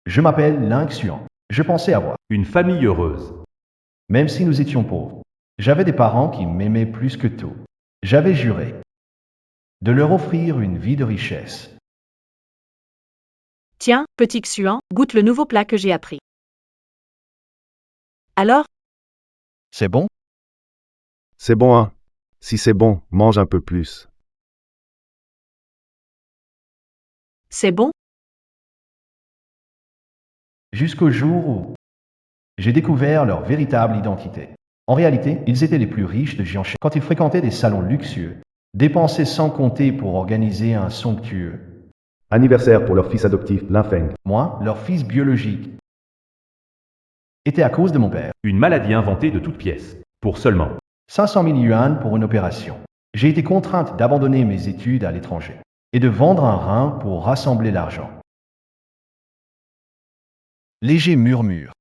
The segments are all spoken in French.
Je m'appelle Ling Xuan. Je pensais avoir, Une famille heureuse. même si nous étions pauvres. J'avais des parents qui m'aimaient plus que tout. J'avais juré de leur offrir une vie de richesse. Tiens, petit Xuan, goûte le nouveau plat que j'ai appris. Alors, C'est bon? C'est bon, hein? Si c'est bon, mange un peu plus. c'est bon? Jusqu'au jour où j'ai découvert leur véritable identité. En réalité, ils étaient les plus riches de Jiangsheng. Quand ils fréquentaient des salons luxueux, dépensaient sans compter pour organiser un somptueux. Anniversaire pour leur fils adoptif, Lin Feng. Moi, leur fils biologique, était à cause de mon père. Une maladie inventée de toutes pièces. Pour seulement 500 000 yuan pour une opération. J'ai été contrainte d'abandonner mes études à l'étranger et de vendre un rein pour rassembler l'argent. Léger murmure.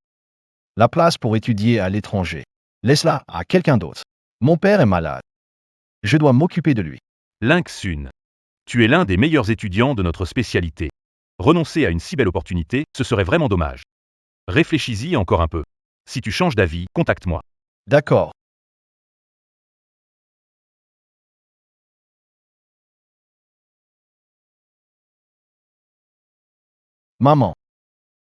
La place pour étudier à l'étranger. Laisse-la à quelqu'un d'autre. Mon père est malade. Je dois m'occuper de lui. Ling Xun. Tu es l'un des meilleurs étudiants de notre spécialité. Renoncer à une si belle opportunité, ce serait vraiment dommage. Réfléchis-y encore un peu. Si tu changes d'avis, contacte-moi. D'accord. Maman.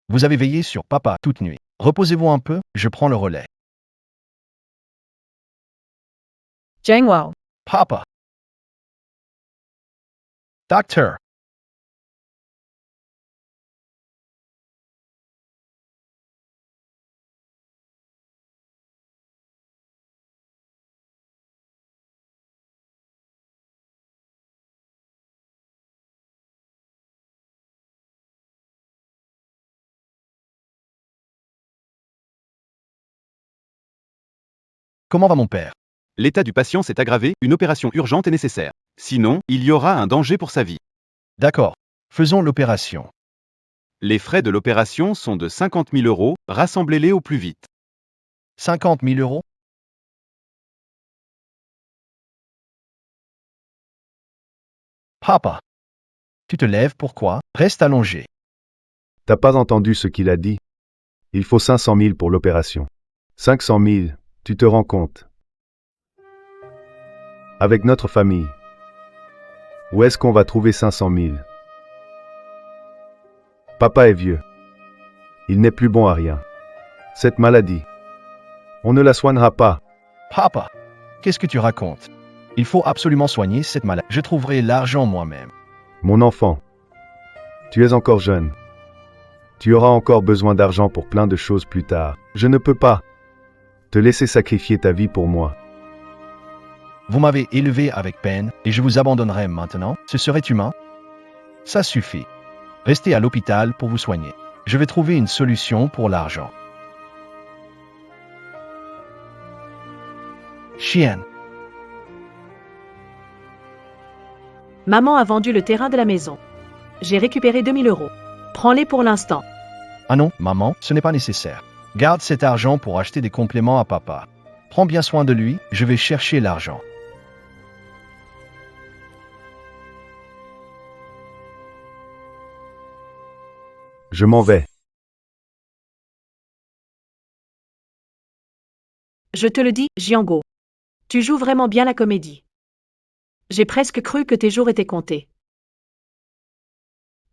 Vous avez veillé sur papa toute nuit. Reposez-vous un peu, je prends le relais. Zhang Wao. Papa. Docteur. Comment va mon père? L'état du patient s'est aggravé, une opération urgente est nécessaire. Sinon, il y aura un danger pour sa vie. D'accord. Faisons l'opération. Les frais de l'opération sont de 50 000 euros, rassemblez-les au plus vite. 50 000 euros? Papa. Tu te lèves, pourquoi? Reste allongé. T'as pas entendu ce qu'il a dit? Il faut 500 000 pour l'opération. 500 000, tu te rends compte? Avec notre famille. Où est-ce qu'on va trouver 500 000? Papa est vieux. Il n'est plus bon à rien. Cette maladie, on ne la soignera pas. Papa. Qu'est-ce que tu racontes? Il faut absolument soigner cette maladie. Je trouverai l'argent moi-même. Mon enfant, tu es encore jeune. Tu auras encore besoin d'argent pour plein de choses plus tard. Je ne peux pas te laisser sacrifier ta vie pour moi. Vous m'avez élevé avec peine et je vous abandonnerai maintenant. Ce serait humain? Ça suffit. Restez à l'hôpital pour vous soigner. Je vais trouver une solution pour l'argent. Chienne. Maman a vendu le terrain de la maison. J'ai récupéré 2000 euros. Prends-les pour l'instant. Ah non, maman, ce n'est pas nécessaire. Garde cet argent pour acheter des compléments à papa. Prends bien soin de lui, je vais chercher l'argent. Je m'en vais. Je te le dis, Jiango. Tu joues vraiment bien la comédie. J'ai presque cru que tes jours étaient comptés.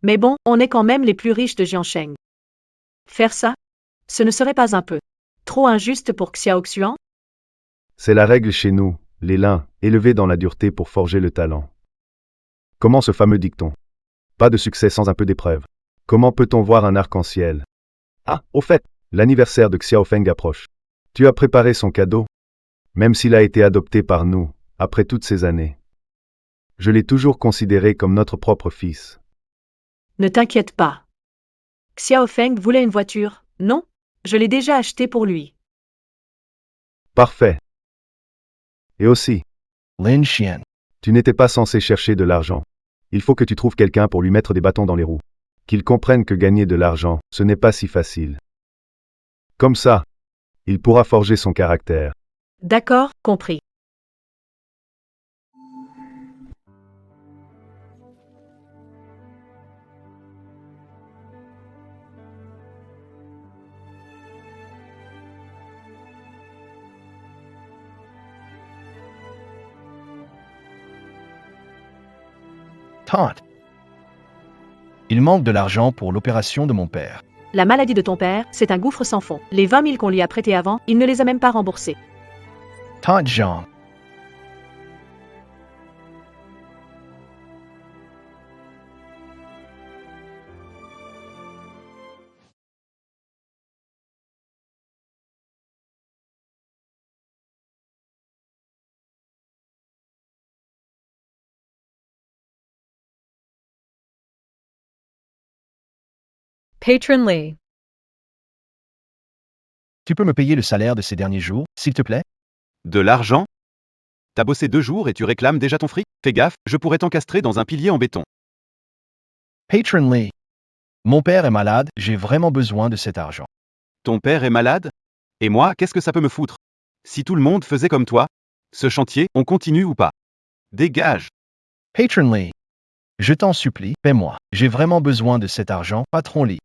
Mais bon, on est quand même les plus riches de Jiangsheng. Faire ça, ce ne serait pas un peu trop injuste pour Xiao Xuan? C'est la règle chez nous, les lins, élevés dans la dureté pour forger le talent. Comment ce fameux dicton? Pas de succès sans un peu d'épreuve. Comment peut-on voir un arc-en-ciel? Ah, au fait, l'anniversaire de Xiao Feng approche. Tu as préparé son cadeau? Même s'il a été adopté par nous, après toutes ces années. Je l'ai toujours considéré comme notre propre fils. Ne t'inquiète pas. Xiao Feng voulait une voiture, non? Je l'ai déjà achetée pour lui. Parfait. Et aussi, Lin Xian. tu n'étais pas censé chercher de l'argent. Il faut que tu trouves quelqu'un pour lui mettre des bâtons dans les roues. Qu'il comprenne que gagner de l'argent, ce n'est pas si facile. Comme ça, il pourra forger son caractère. D'accord, compris. Tante. Il manque de l'argent pour l'opération de mon père. La maladie de ton père, c'est un gouffre sans fond. Les 20 000 qu'on lui a prêtés avant, il ne les a même pas remboursés. Tante Jean. Patron Lee. Tu peux me payer le salaire de ces derniers jours, s'il te plaît? De l'argent? T'as bossé 2 jours et tu réclames déjà ton fric? Fais gaffe, je pourrais t'encastrer dans un pilier en béton. Patron Lee. Mon père est malade, j'ai vraiment besoin de cet argent. Ton père est malade? Et moi, qu'est-ce que ça peut me foutre? Si tout le monde faisait comme toi, ce chantier, on continue ou pas? Dégage! Patron Lee. Je t'en supplie, paie-moi. J'ai vraiment besoin de cet argent, patron Lee.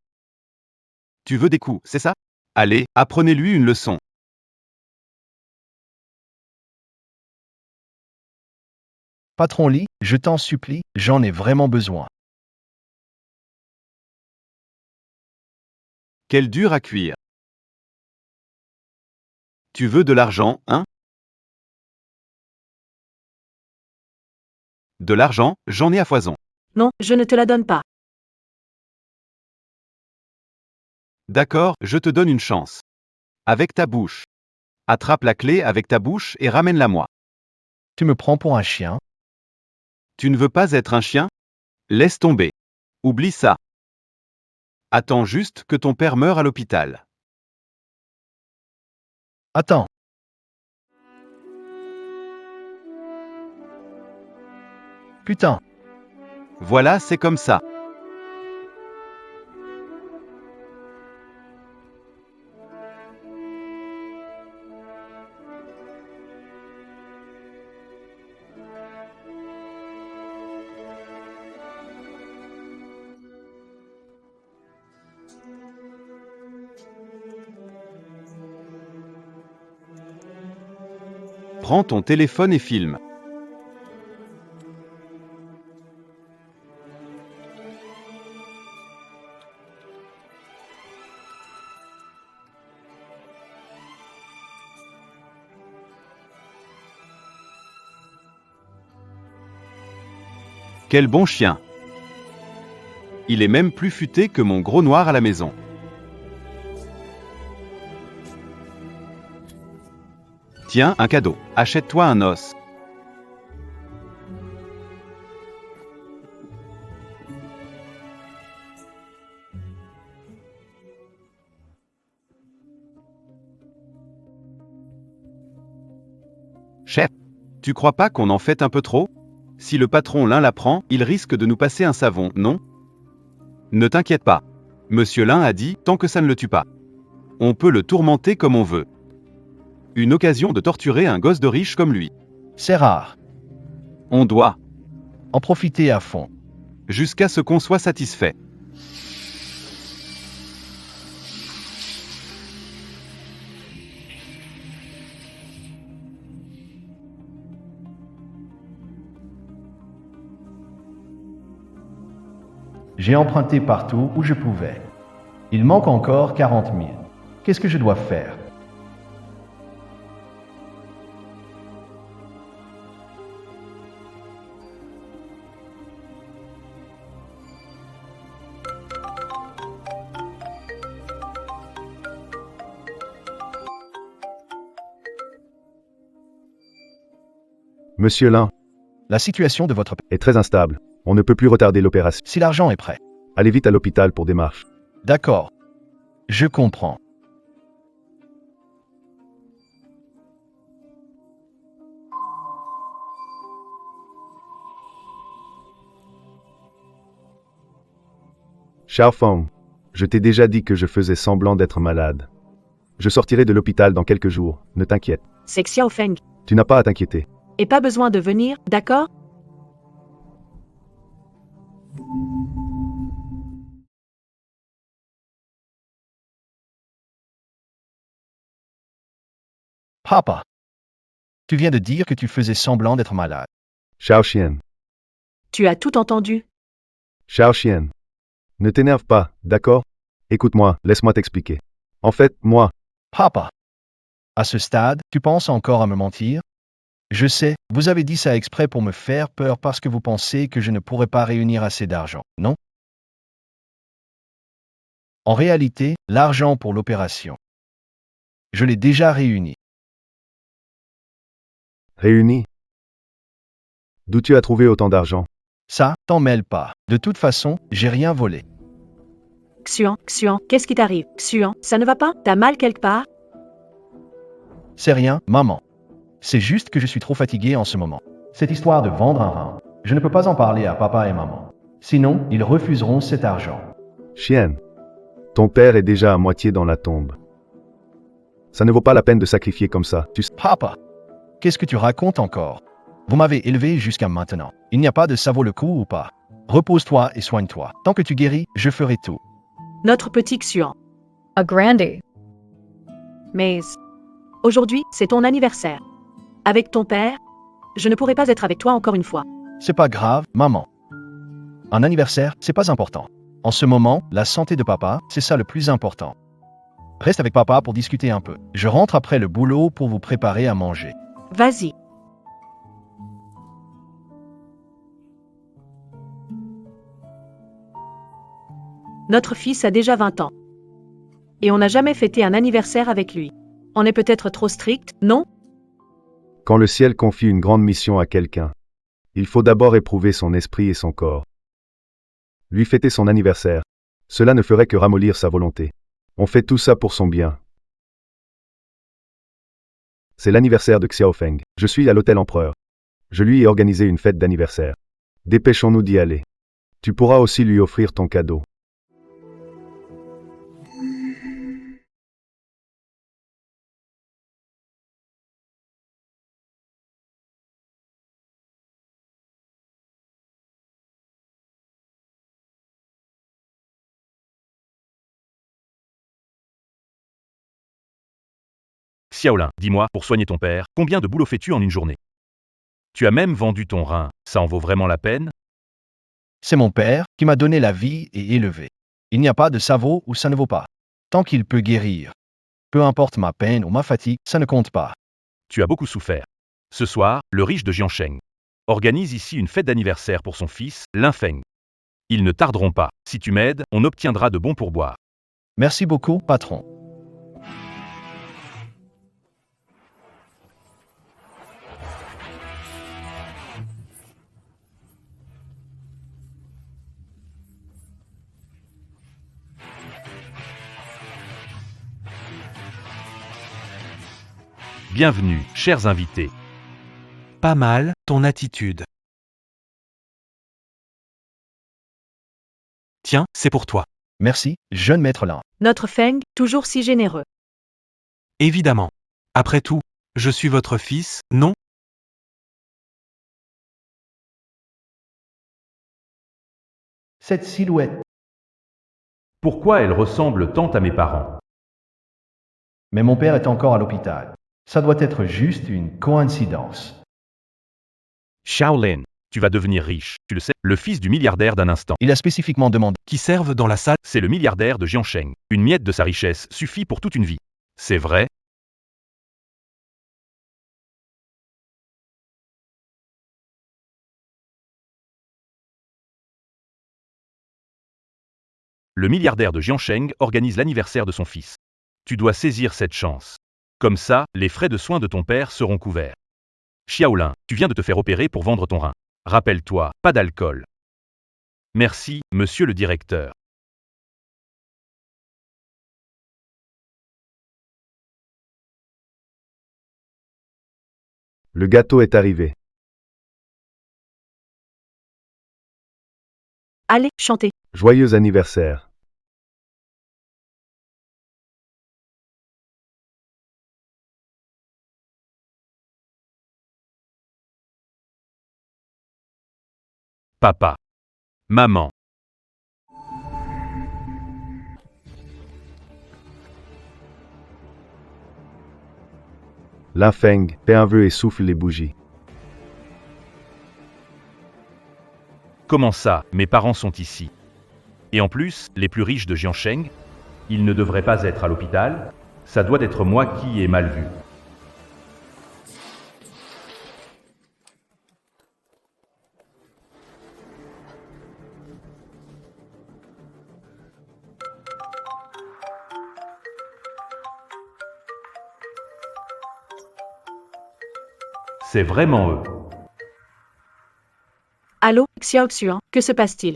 Tu veux des coups, c'est ça? Allez, apprenez-lui une leçon. Patron Lee, je t'en supplie, j'en ai vraiment besoin. Quel dur à cuire. Tu veux de l'argent, hein? De l'argent, j'en ai à foison. Non, je ne te la donne pas. D'accord, je te donne une chance. Avec ta bouche. Attrape la clé avec ta bouche et ramène-la moi. Tu me prends pour un chien? Tu ne veux pas être un chien? Laisse tomber. Oublie ça. Attends juste que ton père meure à l'hôpital. Attends. Putain. Voilà, c'est comme ça. Prends ton téléphone et filme. Quel bon chien! Il est même plus futé que mon gros noir à la maison. Tiens, un cadeau. Achète-toi un os. Chef, tu crois pas qu'on en fait un peu trop? Si le patron Lin l'apprend, il risque de nous passer un savon, non? Ne t'inquiète pas. Monsieur Lin a dit, tant que ça ne le tue pas. On peut le tourmenter comme on veut. Une occasion de torturer un gosse de riche comme lui. C'est rare. On doit, En profiter à fond. jusqu'à ce qu'on soit satisfait. J'ai emprunté partout où je pouvais. Il manque encore 40 000. Qu'est-ce que je dois faire? Monsieur Lin La situation de votre père. est très instable. On ne peut plus retarder l'opération. Si l'argent est prêt. Allez vite à l'hôpital pour démarche. D'accord. Je comprends. Xiao Feng, je t'ai déjà dit que je faisais semblant d'être malade. Je sortirai de l'hôpital dans quelques jours, ne t'inquiète. C'est Xiao Feng. Tu n'as pas à t'inquiéter. Et pas besoin de venir, d'accord? Papa. Tu viens de dire que tu faisais semblant d'être malade. Xiao Xian. Tu as tout entendu? Xiao Xian. Ne t'énerve pas, d'accord? Écoute-moi, laisse-moi t'expliquer. En fait, moi, Papa. À ce stade, tu penses encore à me mentir? Je sais, vous avez dit ça exprès pour me faire peur parce que vous pensez que je ne pourrais pas réunir assez d'argent, non? En réalité, l'argent pour l'opération, je l'ai déjà réuni. réunis. D'où tu as trouvé autant d'argent? Ça, t'en mêle pas. De toute façon, j'ai rien volé. Xuan, Xuan, qu'est-ce qui t'arrive? Xuan, ça ne va pas? T'as mal quelque part? C'est rien, maman. C'est juste que je suis trop fatigué en ce moment. Cette histoire de vendre un rein, je ne peux pas en parler à papa et maman. Sinon, ils refuseront cet argent. Xian. Ton père est déjà à moitié dans la tombe. Ça ne vaut pas la peine de sacrifier comme ça, tu sais. Papa, qu'est-ce que tu racontes encore? Vous m'avez élevé jusqu'à maintenant. Il n'y a pas de ça vaut le coup ou pas. Repose-toi et soigne-toi. Tant que tu guéris, je ferai tout. Notre petit Xuan. A grande. Mais aujourd'hui, c'est ton anniversaire. Avec ton père, je ne pourrai pas être avec toi encore une fois. C'est pas grave, maman. Un anniversaire, c'est pas important. En ce moment, la santé de papa, c'est ça le plus important. Reste avec papa pour discuter un peu. Je rentre après le boulot pour vous préparer à manger. Vas-y. Notre fils a déjà 20 ans. Et on n'a jamais fêté un anniversaire avec lui. On est peut-être trop strict, non? Quand le ciel confie une grande mission à quelqu'un, il faut d'abord éprouver son esprit et son corps. Lui fêter son anniversaire, cela ne ferait que ramollir sa volonté. On fait tout ça pour son bien. C'est l'anniversaire de Xiaofeng. Je suis à l'hôtel Empereur. Je lui ai organisé une fête d'anniversaire. Dépêchons-nous d'y aller. Tu pourras aussi lui offrir ton cadeau. Xiaolin, dis-moi, pour soigner ton père, combien de boulot fais-tu en une journée? Tu as même vendu ton rein, ça en vaut vraiment la peine? C'est mon père qui m'a donné la vie et élevé. Il n'y a pas de ça vaut ou ça ne vaut pas. Tant qu'il peut guérir. Peu importe ma peine ou ma fatigue, ça ne compte pas. Tu as beaucoup souffert. Ce soir, le riche de Jiansheng organise ici une fête d'anniversaire pour son fils, Lin Feng. Ils ne tarderont pas. Si tu m'aides, on obtiendra de bons pourboires. Merci beaucoup, patron. Bienvenue, chers invités. Pas mal, ton attitude. Tiens, c'est pour toi. Merci, jeune maître Lin. Notre Feng, toujours si généreux. Évidemment. Après tout, je suis votre fils, non? Cette silhouette. Pourquoi elle ressemble tant à mes parents? Mais mon père est encore à l'hôpital. Ça doit être juste une coïncidence. Shaolin, tu vas devenir riche, tu le sais, le fils du milliardaire d'un instant. Il a spécifiquement demandé. Qui servent dans la salle. C'est le milliardaire de Jiansheng. Une miette de sa richesse suffit pour toute une vie. C'est vrai? Le milliardaire de Jiansheng organise l'anniversaire de son fils. Tu dois saisir cette chance. Comme ça, les frais de soins de ton père seront couverts. Xiaolin, tu viens de te faire opérer pour vendre ton rein. Rappelle-toi, pas d'alcool. Merci, monsieur le directeur. Le gâteau est arrivé. Allez, chantez. Joyeux anniversaire. Papa. Maman. Lin Feng, fais un vœu et souffle les bougies. Comment ça, mes parents sont ici? Et en plus, les plus riches de Jiansheng? Ils ne devraient pas être à l'hôpital? Ça doit être moi qui ai mal vu. C'est vraiment eux. Allô, Xiaoxuan, que se passe-t-il?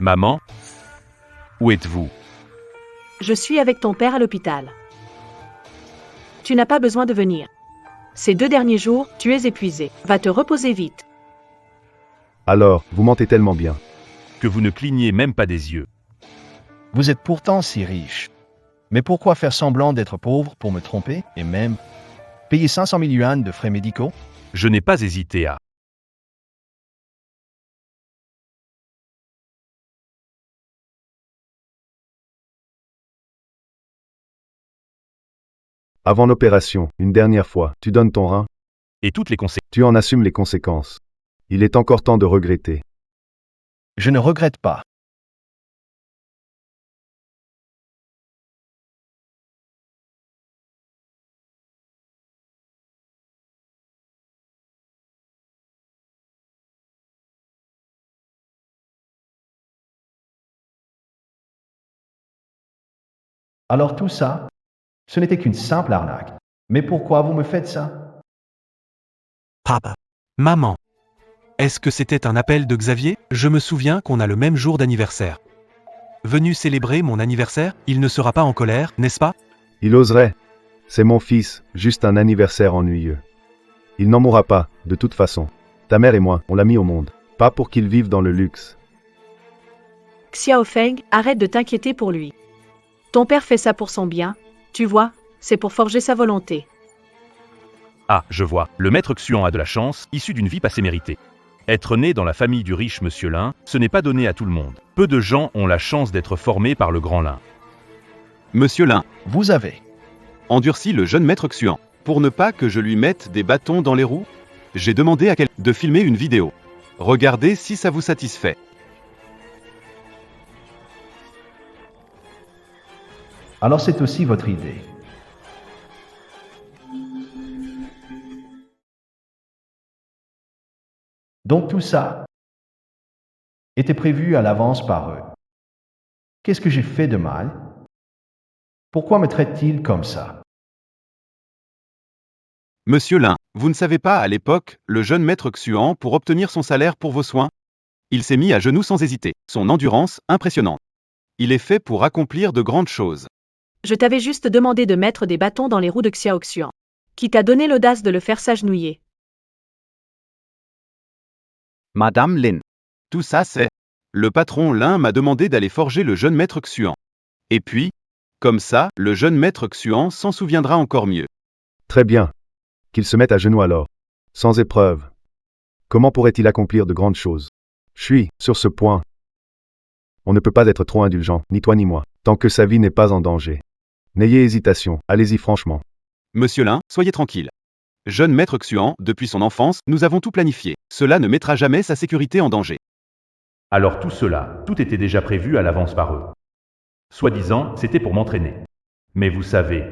Maman? Où êtes-vous? Je suis avec ton père à l'hôpital. Tu n'as pas besoin de venir. Ces 2 derniers jours, tu es épuisé. Va te reposer vite. Alors, vous mentez tellement bien. Que vous ne clignez même pas des yeux. Vous êtes pourtant si riche. Mais pourquoi faire semblant d'être pauvre pour me tromper et même payer 500 000 yuan de frais médicaux? Je n'ai pas hésité à. Avant l'opération, une dernière fois, tu donnes ton rein, Et toutes les conséquences. tu en assumes les conséquences. Il est encore temps de regretter. Je ne regrette pas. Alors tout ça, ce n'était qu'une simple arnaque. Mais pourquoi vous me faites ça? Papa. Maman. Est-ce que c'était un appel de Xavier? Je me souviens qu'on a le même jour d'anniversaire. Venu célébrer mon anniversaire, il ne sera pas en colère, n'est-ce pas? Il oserait. C'est mon fils, juste un anniversaire ennuyeux. Il n'en mourra pas, de toute façon. Ta mère et moi, on l'a mis au monde. Pas pour qu'il vive dans le luxe. Xiaofeng, arrête de t'inquiéter pour lui. Ton père fait ça pour son bien, tu vois, c'est pour forger sa volonté. Ah, je vois, le maître Xuan a de la chance, issu d'une vie passée méritée. Être né dans la famille du riche monsieur Lin, ce n'est pas donné à tout le monde. Peu de gens ont la chance d'être formés par le grand Lin. Monsieur Lin, Vous avez. endurci le jeune maître Xuan. Pour ne pas que je lui mette des bâtons dans les roues, j'ai demandé à quelqu'un de filmer une vidéo. Regardez si ça vous satisfait. Alors c'est aussi votre idée. Donc tout ça était prévu à l'avance par eux. Qu'est-ce que j'ai fait de mal? Pourquoi me traitent-ils comme ça? Monsieur Lin, vous ne savez pas à l'époque, le jeune maître Xuan, pour obtenir son salaire pour vos soins, il s'est mis à genoux sans hésiter. Son endurance, impressionnante. Il est fait pour accomplir de grandes choses. Je t'avais juste demandé de mettre des bâtons dans les roues de Xiaoxuan. Qui t'a donné l'audace de le faire s'agenouiller? Madame Lin. Tout ça c'est... Le patron Lin m'a demandé d'aller forger le jeune maître Xuan. Et puis, comme ça, le jeune maître Xuan s'en souviendra encore mieux. Très bien. Qu'il se mette à genoux alors. Sans épreuve. Comment pourrait-il accomplir de grandes choses? Sur ce point. On ne peut pas être trop indulgent, ni toi ni moi, tant que sa vie n'est pas en danger. N'ayez hésitation, allez-y franchement. Monsieur Lin, soyez tranquille. Jeune maître Xuan, depuis son enfance, nous avons tout planifié. Cela ne mettra jamais sa sécurité en danger. Alors tout cela, tout était déjà prévu à l'avance par eux. Soi-disant, c'était pour m'entraîner. Mais vous savez,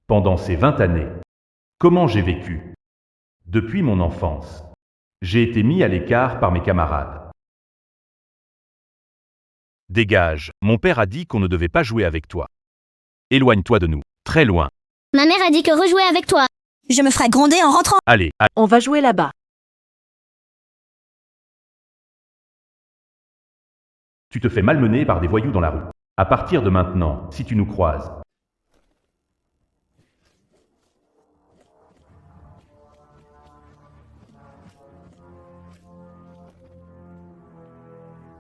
pendant ces 20 années, comment j'ai vécu? Depuis mon enfance, j'ai été mis à l'écart par mes camarades. Dégage, mon père a dit qu'on ne devait pas jouer avec toi. Éloigne-toi de nous, très loin. Ma mère a dit que rejouer avec toi. Je me ferai gronder en rentrant. Allez, On va jouer là-bas. tu te fais malmener par des voyous dans la rue. À partir de maintenant, si tu nous croises,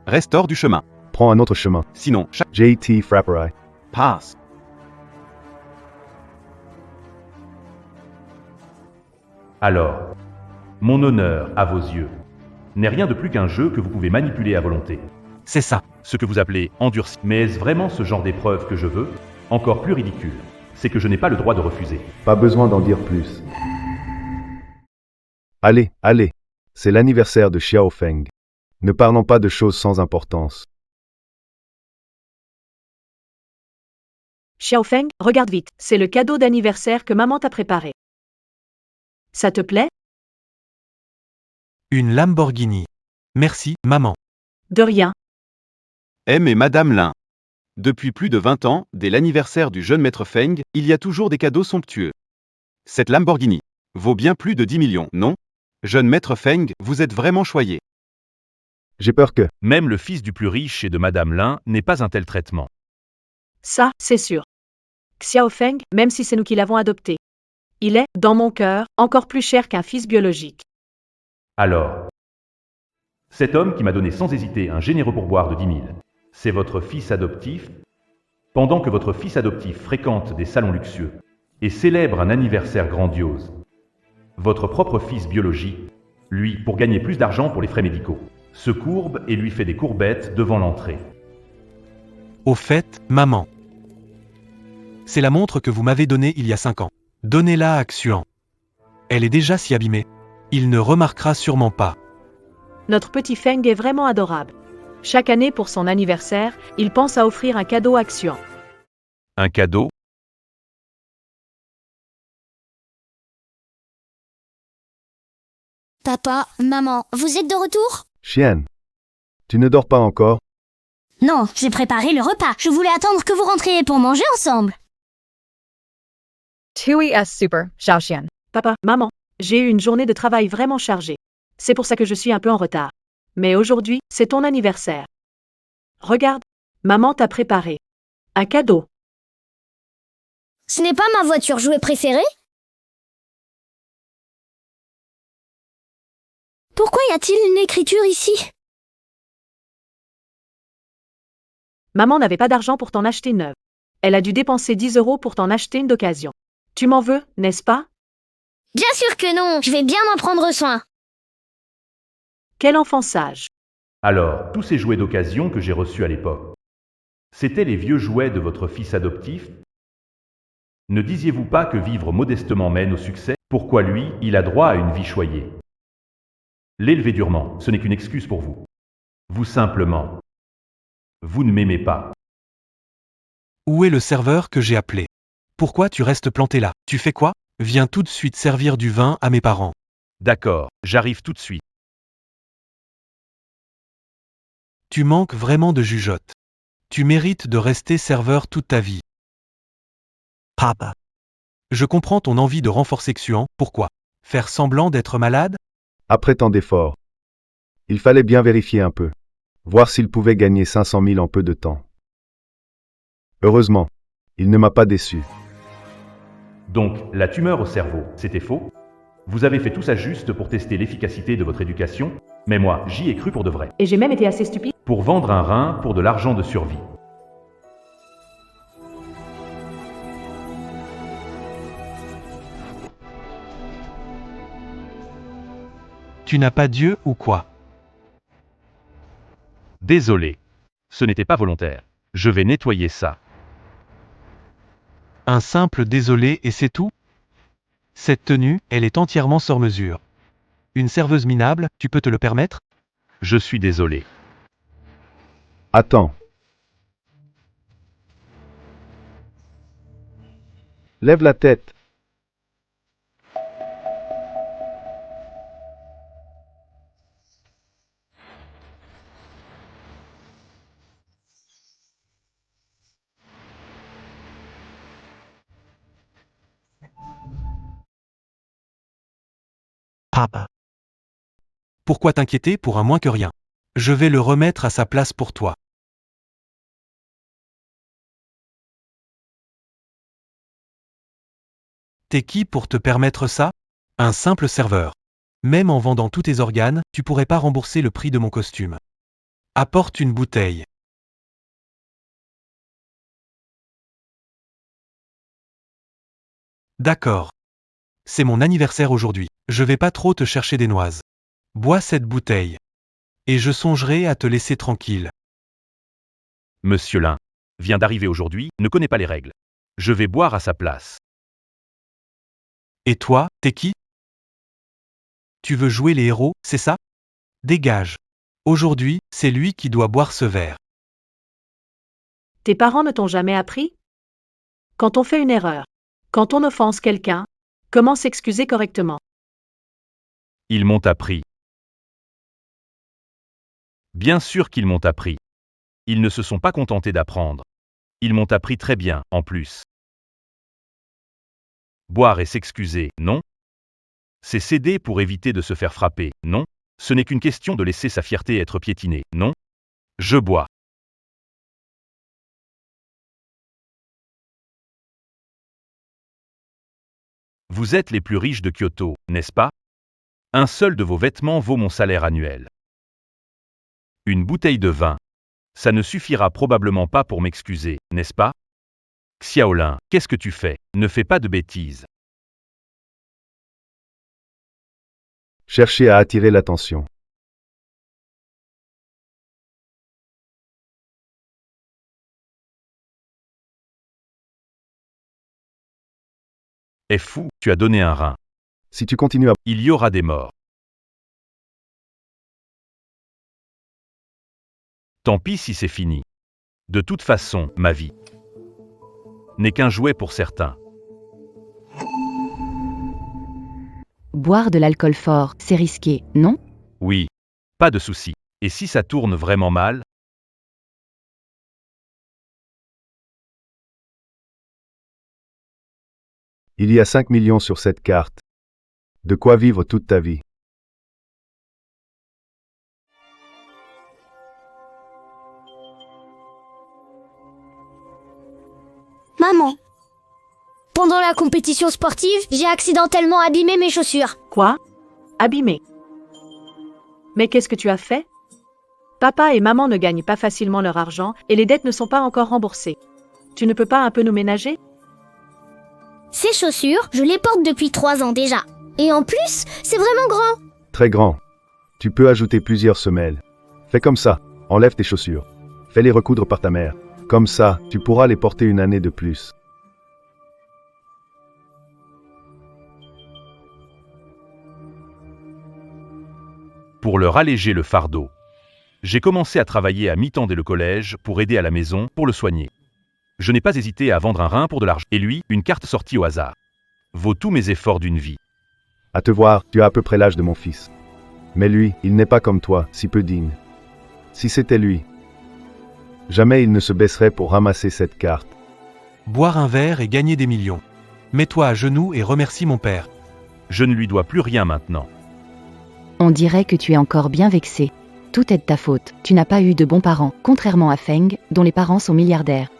Reste hors du chemin. Prends un autre chemin. Sinon, chaque JT frapperai. passe. alors, mon honneur à vos yeux n'est rien de plus qu'un jeu que vous pouvez manipuler à volonté. C'est ça. Ce que vous appelez endurci. Mais est-ce vraiment ce genre d'épreuve que je veux? Encore plus ridicule, c'est que je n'ai pas le droit de refuser. Pas besoin d'en dire plus. Allez, C'est l'anniversaire de Xiao Feng. Ne parlons pas de choses sans importance. Xiaofeng, regarde vite, c'est le cadeau d'anniversaire que maman t'a préparé. Ça te plaît? Une Lamborghini. Merci, maman. De rien. M et Madame Lin. Depuis plus de 20 ans, dès l'anniversaire du jeune maître Feng, il y a toujours des cadeaux somptueux. Cette Lamborghini vaut bien plus de 10 millions, non? Jeune maître Feng, vous êtes vraiment choyé. J'ai peur que... Même le fils du plus riche et de Madame Lin n'ait pas un tel traitement. Ça, c'est sûr. Xiaofeng, même si c'est nous qui l'avons adopté. Il est, dans mon cœur, encore plus cher qu'un fils biologique. Alors, cet homme qui m'a donné sans hésiter un généreux pourboire de 10 000, c'est votre fils adoptif? Pendant que votre fils adoptif fréquente des salons luxueux et célèbre un anniversaire grandiose, votre propre fils biologique, lui, pour gagner plus d'argent pour les frais médicaux, se courbe et lui fait des courbettes devant l'entrée. Au fait, maman. C'est la montre que vous m'avez donnée il y a 5 ans. Donnez-la à Xuan. Elle est déjà si abîmée. Il ne remarquera sûrement pas. Notre petit Feng est vraiment adorable. Chaque année pour son anniversaire, il pense à offrir un cadeau à Xuan. Un cadeau? Papa, maman, vous êtes de retour? Chien. Tu ne dors pas encore? Non, j'ai préparé le repas. Je voulais attendre que vous rentriez pour manger ensemble. Tui est super, Xiaoxian. Papa, maman, j'ai eu une journée de travail vraiment chargée. C'est pour ça que je suis un peu en retard. Mais aujourd'hui, c'est ton anniversaire. Regarde, maman t'a préparé un cadeau. Ce n'est pas ma voiture jouet préférée? Pourquoi y a-t-il une écriture ici? Maman n'avait pas d'argent pour t'en acheter une neuve. Elle a dû dépenser 10 € pour t'en acheter une d'occasion. Tu m'en veux, n'est-ce pas? Bien sûr que non, je vais bien en prendre soin. Quel enfant sage. Alors, tous ces jouets d'occasion que j'ai reçus à l'époque, c'étaient les vieux jouets de votre fils adoptif? Ne disiez-vous pas que vivre modestement mène au succès? Pourquoi lui, il a droit à une vie choyée? L'élever durement, ce n'est qu'une excuse pour vous. Vous simplement. Vous ne m'aimez pas. Où est le serveur que j'ai appelé? Pourquoi tu restes planté là? Tu fais quoi? Viens tout de suite servir du vin à mes parents. D'accord, j'arrive tout de suite. Tu manques vraiment de jugeote. Tu mérites de rester serveur toute ta vie. Papa. Je comprends ton envie de renforcer Xuan. Pourquoi? Faire semblant d'être malade? Après tant d'efforts. Il fallait bien vérifier un peu. Voir s'il pouvait gagner 500 000 en peu de temps. Heureusement, il ne m'a pas déçu. Donc, la tumeur au cerveau, c'était faux? Vous avez fait tout ça juste pour tester l'efficacité de votre éducation? Mais moi, j'y ai cru pour de vrai. Et j'ai même été assez stupide. Pour vendre un rein pour de l'argent de survie. Tu n'as pas Dieu ou quoi? Désolé. Ce n'était pas volontaire. Je vais nettoyer ça. Un simple désolé et c'est tout? Cette tenue, elle est entièrement sur mesure. Une serveuse minable, tu peux te le permettre? Je suis désolé. Attends. Lève la tête. Papa. Pourquoi t'inquiéter pour un moins que rien? Je vais le remettre à sa place pour toi. T'es qui pour te permettre ça? Un simple serveur. Même en vendant tous tes organes, tu pourrais pas rembourser le prix de mon costume. Apporte une bouteille. D'accord. C'est mon anniversaire aujourd'hui. Je vais pas trop te chercher des noises. Bois cette bouteille. Et je songerai à te laisser tranquille. Monsieur Lin vient d'arriver aujourd'hui, ne connaît pas les règles. Je vais boire à sa place. Et toi, t'es qui? Tu veux jouer les héros, c'est ça? Dégage. Aujourd'hui, c'est lui qui doit boire ce verre. Tes parents ne t'ont jamais appris? Quand on fait une erreur, quand on offense quelqu'un, comment s'excuser correctement? Ils m'ont appris. Bien sûr qu'ils m'ont appris. Ils ne se sont pas contentés d'apprendre. Ils m'ont appris très bien, en plus. Boire et s'excuser, non? C'est céder pour éviter de se faire frapper, non? Ce n'est qu'une question de laisser sa fierté être piétinée, non? Je bois. Vous êtes les plus riches de Kyoto, n'est-ce pas? Un seul de vos vêtements vaut mon salaire annuel. Une bouteille de vin. Ça ne suffira probablement pas pour m'excuser, n'est-ce pas? Xiaolin, qu'est-ce que tu fais? Ne fais pas de bêtises. Chercher à attirer l'attention. Est fou, tu as donné un rein. Si tu continues à... Il y aura des morts. Tant pis si c'est fini. De toute façon, ma vie n'est qu'un jouet pour certains. Boire de l'alcool fort, c'est risqué, non? Oui. Pas de souci. Et si ça tourne vraiment mal? Il y a 5 millions sur cette carte. De quoi vivre toute ta vie. Maman. Pendant la compétition sportive, j'ai accidentellement abîmé mes chaussures. Quoi? Abîmé. Mais qu'est-ce que tu as fait? Papa et maman ne gagnent pas facilement leur argent et les dettes ne sont pas encore remboursées. Tu ne peux pas un peu nous ménager? Ces chaussures, je les porte depuis 3 ans déjà. Et en plus, c'est vraiment grand. Très grand. Tu peux ajouter plusieurs semelles. Fais comme ça. Enlève tes chaussures. Fais-les recoudre par ta mère. Comme ça, tu pourras les porter une année de plus. Pour leur alléger le fardeau. J'ai commencé à travailler à mi-temps dès le collège pour aider à la maison, pour le soigner. Je n'ai pas hésité à vendre un rein pour de l'argent. Et lui, une carte sortie au hasard. Vaut tous mes efforts d'une vie. À te voir, tu as à peu près l'âge de mon fils. Mais lui, il n'est pas comme toi, si peu digne. Si c'était lui, jamais il ne se baisserait pour ramasser cette carte. Boire un verre et gagner des millions. Mets-toi à genoux et remercie mon père. Je ne lui dois plus rien maintenant. On dirait que tu es encore bien vexé. Tout est de ta faute, tu n'as pas eu de bons parents, contrairement à Feng, dont les parents sont milliardaires.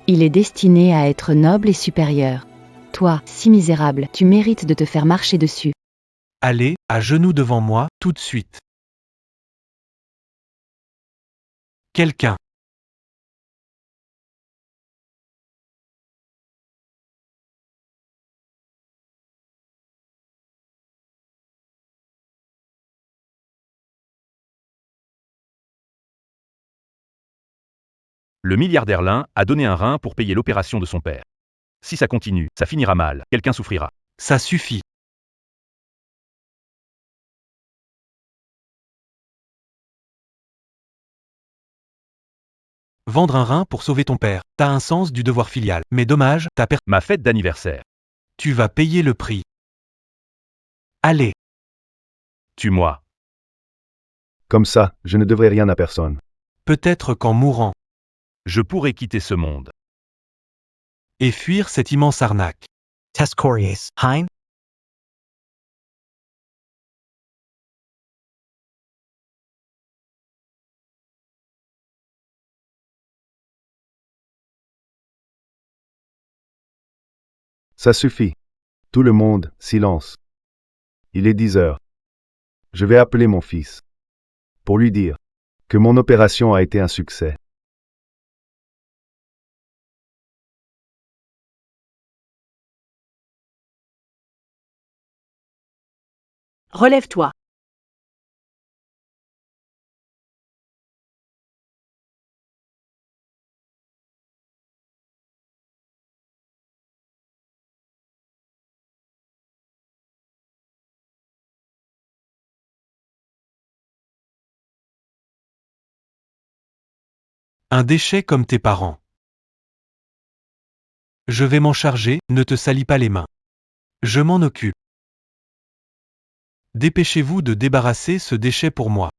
Il est destiné à être noble et supérieur. Toi, si misérable, tu mérites de te faire marcher dessus. Allez, à genoux devant moi, tout de suite. Quelqu'un. Le milliardaire Lin a donné un rein pour payer l'opération de son père. Si ça continue, ça finira mal, quelqu'un souffrira. Ça suffit. Vendre un rein pour sauver ton père, t'as un sens du devoir filial. Mais dommage, t'as perdu. Ma fête d'anniversaire. Tu vas payer le prix. Allez. Tue-moi. Comme ça, je ne devrais rien à personne. Peut-être qu'en mourant. Je pourrais quitter ce monde. Et fuir cette immense arnaque. Test Coriace, Hein? Ça suffit. Tout le monde, silence. Il est 10 heures. Je vais appeler mon fils. Pour lui dire que mon opération a été un succès. Relève-toi. Un déchet comme tes parents. Je vais m'en charger, ne te salis pas les mains. Je m'en occupe. Dépêchez-vous de débarrasser ce déchet pour moi.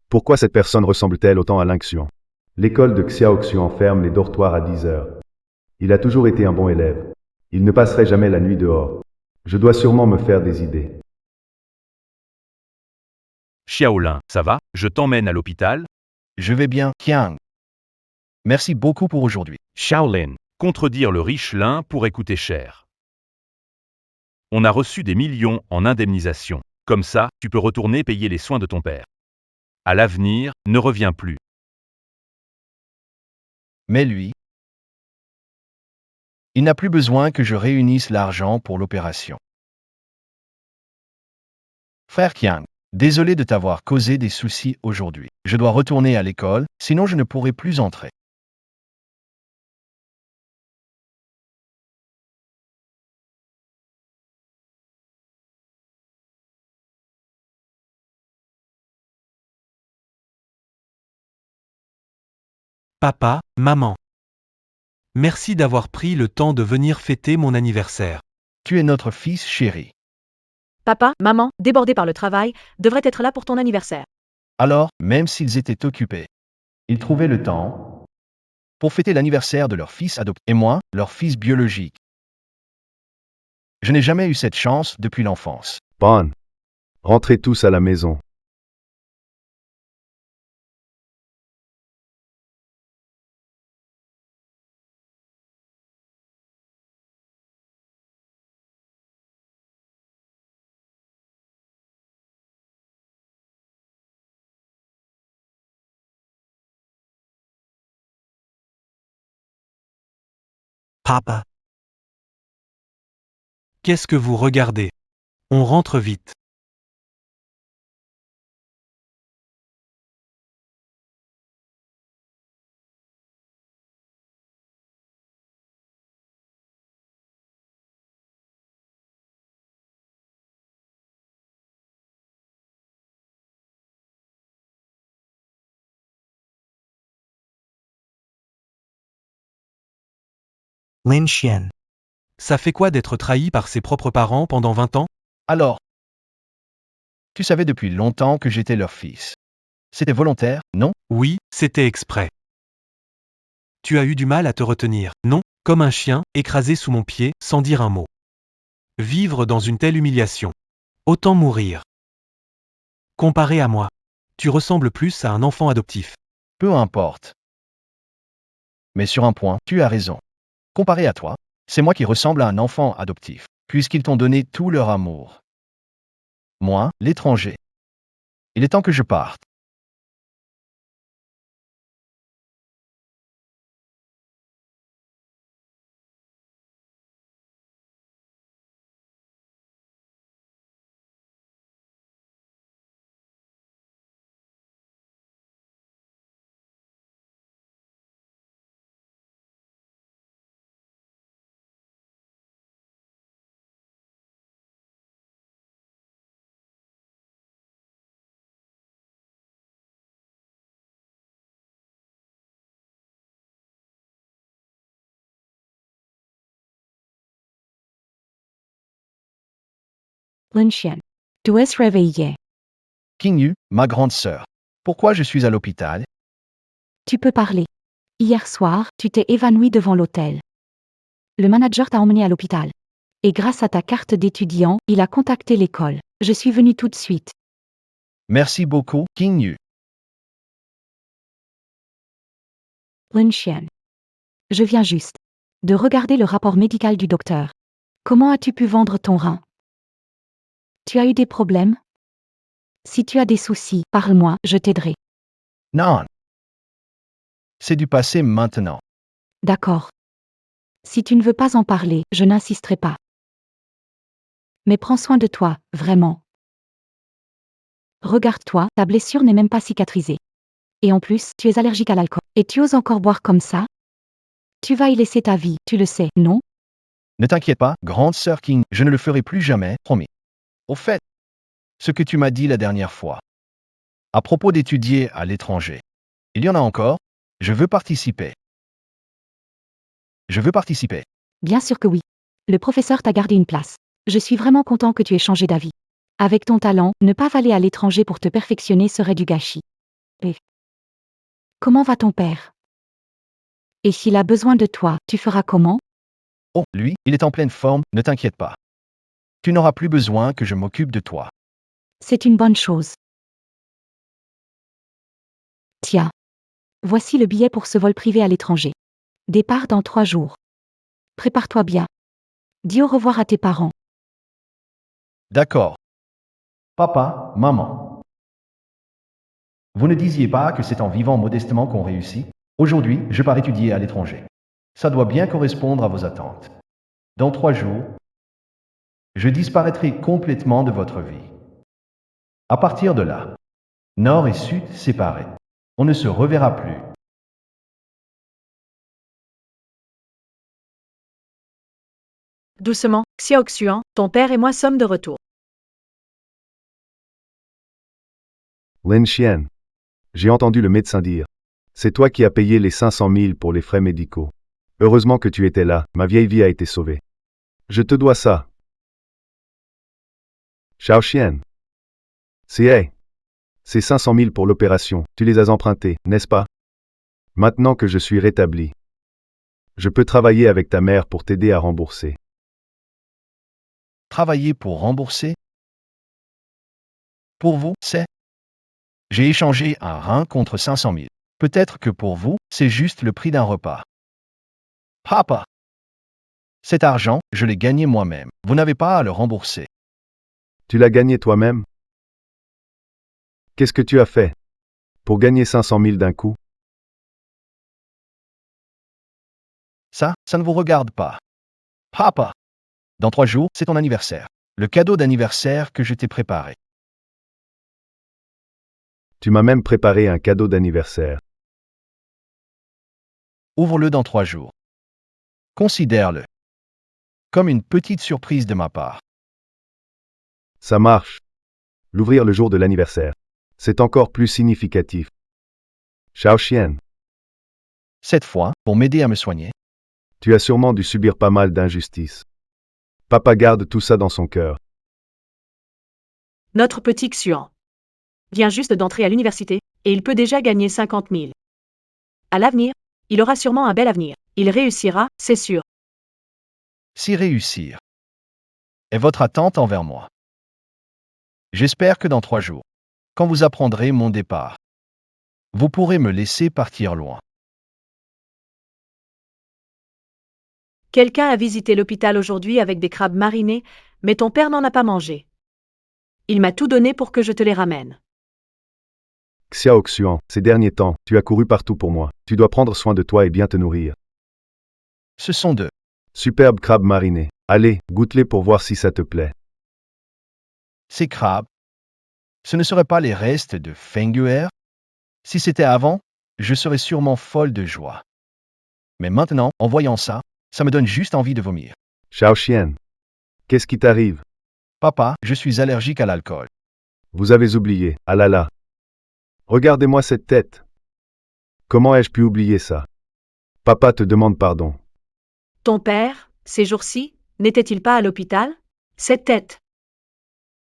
Pourquoi cette personne ressemble-t-elle autant à Ling Xuan? L'école de Xiao Xuan ferme les dortoirs à 10 heures. Il a toujours été un bon élève. Il ne passerait jamais la nuit dehors. Je dois sûrement me faire des idées. Xiaolin, ça va? Je t'emmène à l'hôpital? Je vais bien, Qiang. Merci beaucoup pour aujourd'hui. Shaolin, contredire le riche Lin pourrait coûter cher. On a reçu des millions en indemnisation. Comme ça, tu peux retourner payer les soins de ton père. À l'avenir, ne reviens plus. Mais lui, il n'a plus besoin que je réunisse l'argent pour l'opération. Frère Qiang, désolé de t'avoir causé des soucis aujourd'hui. Je dois retourner à l'école, sinon je ne pourrai plus entrer. Papa, maman. Merci d'avoir pris le temps de venir fêter mon anniversaire. Tu es notre fils chéri. Papa, maman, débordés par le travail, devraient être là pour ton anniversaire. Alors, même s'ils étaient occupés, ils trouvaient le temps pour fêter l'anniversaire de leur fils adopté et moi, leur fils biologique. Je n'ai jamais eu cette chance depuis l'enfance. Bon. Rentrez tous à la maison. Papa, Qu'est-ce que vous regardez? On rentre vite. Lin Xian, Ça fait quoi d'être trahi par ses propres parents pendant 20 ans? Alors, tu savais depuis longtemps que j'étais leur fils. C'était volontaire, non? Oui, c'était exprès. Tu as eu du mal à te retenir, non? Comme un chien, écrasé sous mon pied, sans dire un mot. Vivre dans une telle humiliation. Autant mourir. Comparé à moi, tu ressembles plus à un enfant adoptif. Peu importe. Mais sur un point, tu as raison. Comparé à toi, c'est moi qui ressemble à un enfant adoptif, puisqu'ils t'ont donné tout leur amour. Moi, l'étranger. Il est temps que je parte. Lin Xian. Tu es réveillé. King Yu, ma grande sœur. Pourquoi je suis à l'hôpital? Tu peux parler. Hier soir, tu t'es évanoui devant l'hôtel. Le manager t'a emmené à l'hôpital. Et grâce à ta carte d'étudiant, il a contacté l'école. Je suis venu tout de suite. Merci beaucoup, King Yu. Lin Xian. Je viens juste de regarder le rapport médical du docteur. Comment as-tu pu vendre ton rein? Tu as eu des problèmes? Si tu as des soucis, parle-moi, je t'aiderai. Non. C'est du passé maintenant. D'accord. Si tu ne veux pas en parler, je n'insisterai pas. Mais prends soin de toi, vraiment. Regarde-toi, ta blessure n'est même pas cicatrisée. Et en plus, tu es allergique à l'alcool. Et tu oses encore boire comme ça? Tu vas y laisser ta vie, tu le sais, non? Ne t'inquiète pas, grande sœur King, je ne le ferai plus jamais, promis. Au fait, ce que tu m'as dit la dernière fois, À propos d'étudier à l'étranger, il y en a encore. Je veux participer. Je veux participer. Bien sûr que oui. Le professeur t'a gardé une place. Je suis vraiment content que tu aies changé d'avis. Avec ton talent, ne pas aller à l'étranger pour te perfectionner serait du gâchis. Et comment va ton père? Et s'il a besoin de toi, tu feras comment? Oh, lui, il est en pleine forme, ne t'inquiète pas. Tu n'auras plus besoin que je m'occupe de toi. C'est une bonne chose. Tiens. Voici le billet pour ce vol privé à l'étranger. Départ dans 3 jours. Prépare-toi bien. Dis au revoir à tes parents. D'accord. Papa, maman. Vous ne disiez pas que c'est en vivant modestement qu'on réussit? Aujourd'hui, je pars étudier à l'étranger. Ça doit bien correspondre à vos attentes. Dans 3 jours, je disparaîtrai complètement de votre vie. À partir de là, nord et sud séparés. On ne se reverra plus. Doucement, Xiaoxuan, ton père et moi sommes de retour. Lin Xian. J'ai entendu le médecin dire. C'est toi qui as payé les 500 000 pour les frais médicaux. Heureusement que tu étais là, ma vieille vie a été sauvée. Je te dois ça. Xiao Xian. Ces 500 000 pour l'opération, tu les as empruntés, n'est-ce pas? Maintenant que je suis rétabli, je peux travailler avec ta mère pour t'aider à rembourser. Travailler pour rembourser? Pour vous, c'est... J'ai échangé un rein contre 500 000. Peut-être que pour vous, c'est juste le prix d'un repas. Papa! Cet argent, je l'ai gagné moi-même. Vous n'avez pas à le rembourser. Tu l'as gagné toi-même? Qu'est-ce que tu as fait pour gagner 500 000 d'un coup? Ça ne vous regarde pas. Papa! Dans 3 jours, c'est ton anniversaire. Le cadeau d'anniversaire que je t'ai préparé. Tu m'as même préparé un cadeau d'anniversaire. Ouvre-le dans 3 jours. Considère-le comme une petite surprise de ma part. Ça marche. L'ouvrir le jour de l'anniversaire. C'est encore plus significatif. Xiao Xian, Cette fois, pour m'aider à me soigner, tu as sûrement dû subir pas mal d'injustices. Papa garde tout ça dans son cœur. Notre petit Xuan vient juste d'entrer à l'université, et il peut déjà gagner 50 000. À l'avenir, il aura sûrement un bel avenir. Il réussira, c'est sûr. si réussir est votre attente envers moi. J'espère que dans 3 jours, quand vous apprendrez mon départ, vous pourrez me laisser partir loin. Quelqu'un a visité l'hôpital aujourd'hui avec des crabes marinés, mais ton père n'en a pas mangé. Il m'a tout donné pour que je te les ramène. Xiao Xuan, ces derniers temps, tu as couru partout pour moi. Tu dois prendre soin de toi et bien te nourrir. Ce sont de Superbe crabe mariné. Allez, goûte-les pour voir si ça te plaît. ces crabes. Ce ne seraient pas les restes de Fenguer? Si c'était avant, je serais sûrement folle de joie. Mais maintenant, en voyant ça, ça me donne juste envie de vomir. Xiao Xian, qu'est-ce qui t'arrive? Papa, je suis allergique à l'alcool. Vous avez oublié. Ah là là. Regardez-moi cette tête. Comment ai-je pu oublier ça? Papa te demande pardon. Ton père, ces jours-ci, n'était-il pas à l'hôpital? Cette tête.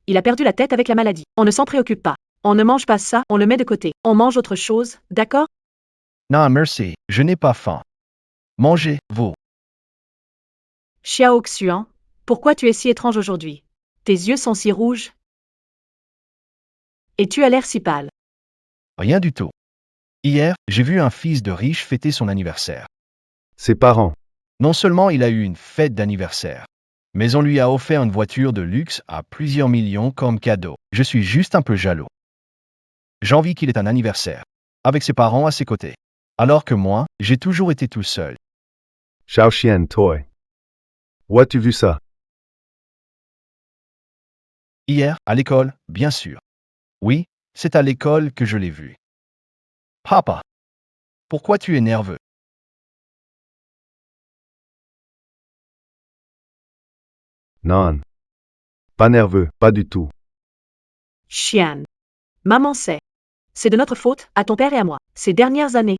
Il a perdu la tête avec la maladie. On ne s'en préoccupe pas. On ne mange pas ça, on le met de côté. On mange autre chose, d'accord? Non, merci, je n'ai pas faim. Mangez, vous. Xiao Xuan, pourquoi tu es si étrange aujourd'hui? Tes yeux sont si rouges. Et tu as l'air si pâle. Rien du tout. Hier, j'ai vu un fils de riche fêter son anniversaire. Ses parents. Non seulement il a eu une fête d'anniversaire, mais on lui a offert une voiture de luxe à plusieurs millions comme cadeau. Je suis juste un peu jaloux. J'envie qu'il ait un anniversaire, avec ses parents à ses côtés. Alors que moi, j'ai toujours été tout seul. Xiao Xian Toy. Où as-tu vu ça? Hier, à l'école, bien sûr. Oui, c'est à l'école que je l'ai vu. Papa, pourquoi tu es nerveux? Non. Pas nerveux, pas du tout. Xian. Maman sait. C'est de notre faute, à ton père et à moi. Ces dernières années,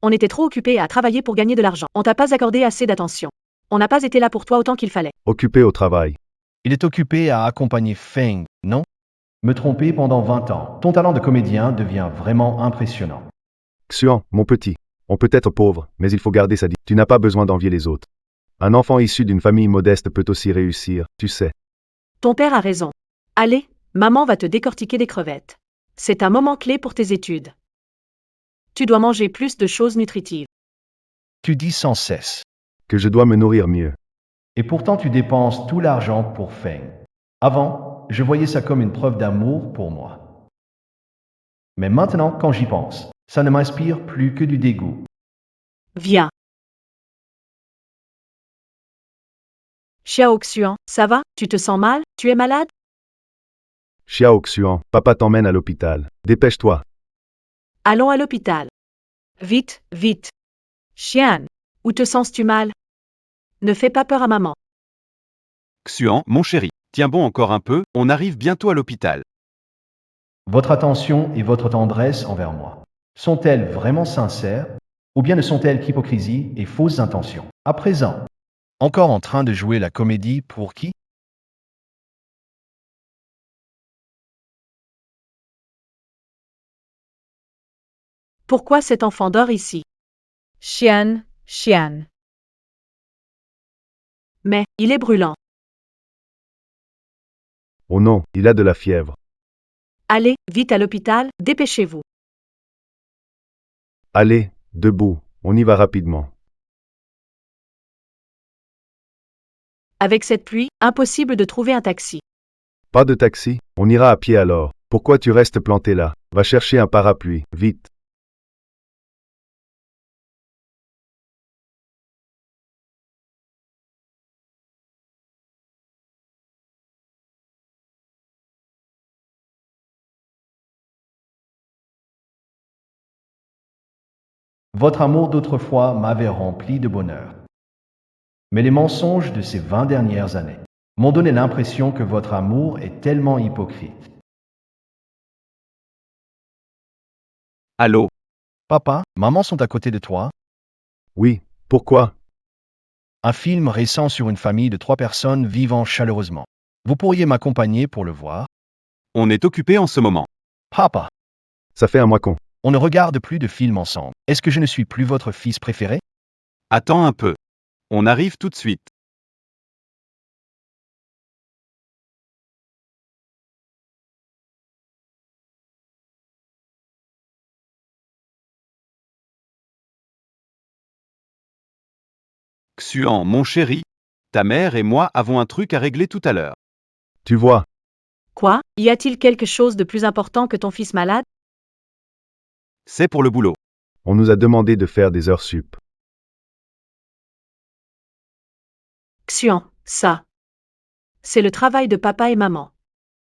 on était trop occupés à travailler pour gagner de l'argent. On t'a pas accordé assez d'attention. On n'a pas été là pour toi autant qu'il fallait. Occupé au travail. Il est occupé à accompagner Feng, non? Me tromper pendant 20 ans. Ton talent de comédien devient vraiment impressionnant. Xuan, mon petit. On peut être pauvre, mais il faut garder sa dignité. Tu n'as pas besoin d'envier les autres. Un enfant issu d'une famille modeste peut aussi réussir, tu sais. Ton père a raison. Allez, maman va te décortiquer des crevettes. C'est un moment clé pour tes études. Tu dois manger plus de choses nutritives. Tu dis sans cesse. Que je dois me nourrir mieux. Et pourtant tu dépenses tout l'argent pour Feng. Avant, je voyais ça comme une preuve d'amour pour moi. Mais maintenant, quand j'y pense, ça ne m'inspire plus que du dégoût. Viens. Xiao Xuan, ça va? Tu te sens mal? Tu es malade? Xiao Xuan, papa t'emmène à l'hôpital. Dépêche-toi. Allons à l'hôpital. Vite, vite. Xian, où te sens-tu mal? Ne fais pas peur à maman. Xuan, mon chéri, tiens bon encore un peu, on arrive bientôt à l'hôpital. Votre attention et votre tendresse envers moi, sont-elles vraiment sincères? Ou bien ne sont-elles qu'hypocrisie et fausses intentions? À présent, encore en train de jouer la comédie pour qui? Pourquoi cet enfant dort ici? Xian, Xian. Mais, il est brûlant. Oh non, il a de la fièvre. Allez, vite à l'hôpital, dépêchez-vous. Allez, debout, on y va rapidement. Avec cette pluie, impossible de trouver un taxi. Pas de taxi, on ira à pied alors. Pourquoi tu restes planté là? Va chercher un parapluie, vite. Votre amour d'autrefois m'avait rempli de bonheur. Mais les mensonges de ces 20 dernières années m'ont donné l'impression que votre amour est tellement hypocrite. Allô? Papa, maman sont à côté de toi? Oui, pourquoi? Un film récent sur une famille de 3 personnes vivant chaleureusement. Vous pourriez m'accompagner pour le voir? On est occupé en ce moment. Papa, Ça fait un mois qu'on. on ne regarde plus de films ensemble. Est-ce que je ne suis plus votre fils préféré? Attends un peu. On arrive tout de suite. Xuan, mon chéri, ta mère et moi avons un truc à régler tout à l'heure. Tu vois, Quoi? Y a-t-il quelque chose de plus important que ton fils malade? C'est pour le boulot. on nous a demandé de faire des heures sup. Xuan, ça. C'est le travail de papa et maman.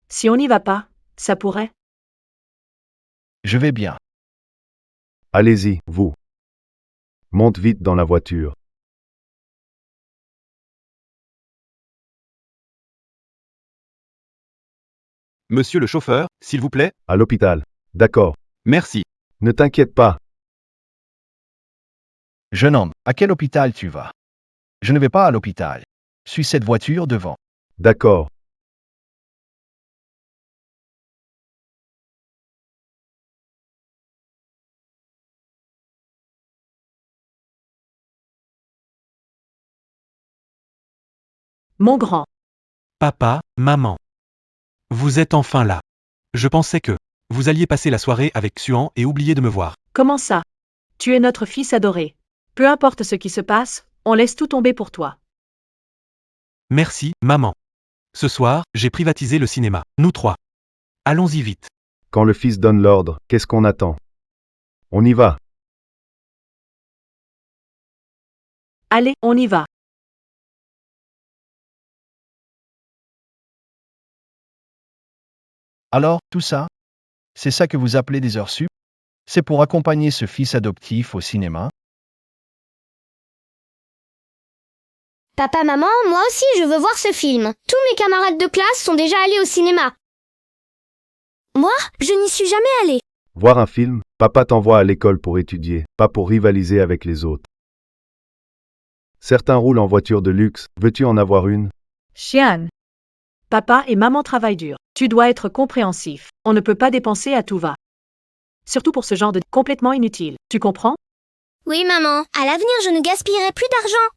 Si on n'y va pas, ça pourrait. Je vais bien. Allez-y, vous. Monte vite dans la voiture. Monsieur le chauffeur, s'il vous plaît? À l'hôpital. D'accord. Merci. Ne t'inquiète pas. Jeune homme, à quel hôpital tu vas? Je ne vais pas à l'hôpital. Suis cette voiture devant. D'accord. Mon grand. Papa, maman. Vous êtes enfin là. Je pensais que vous alliez passer la soirée avec Xuan et oublier de me voir. Comment ça? Tu es notre fils adoré. Peu importe ce qui se passe, on laisse tout tomber pour toi. Merci, maman. Ce soir, j'ai privatisé le cinéma. Nous 3. Allons-y vite. Quand le fils donne l'ordre, qu'est-ce qu'on attend? On y va. Allez, on y va. Alors, tout ça? C'est ça que vous appelez des heures sup? C'est pour accompagner ce fils adoptif au cinéma? Papa, maman, moi aussi je veux voir ce film. Tous mes camarades de classe sont déjà allés au cinéma. Moi, je n'y suis jamais allée. Voir un film, papa t'envoie à l'école pour étudier, pas pour rivaliser avec les autres. Certains roulent en voiture de luxe, veux-tu en avoir une? Xian. Papa et maman travaillent dur. Tu dois être compréhensif. On ne peut pas dépenser à tout va. Surtout pour ce genre de complètement inutile. Tu comprends? Oui, maman. À l'avenir, je ne gaspillerai plus d'argent.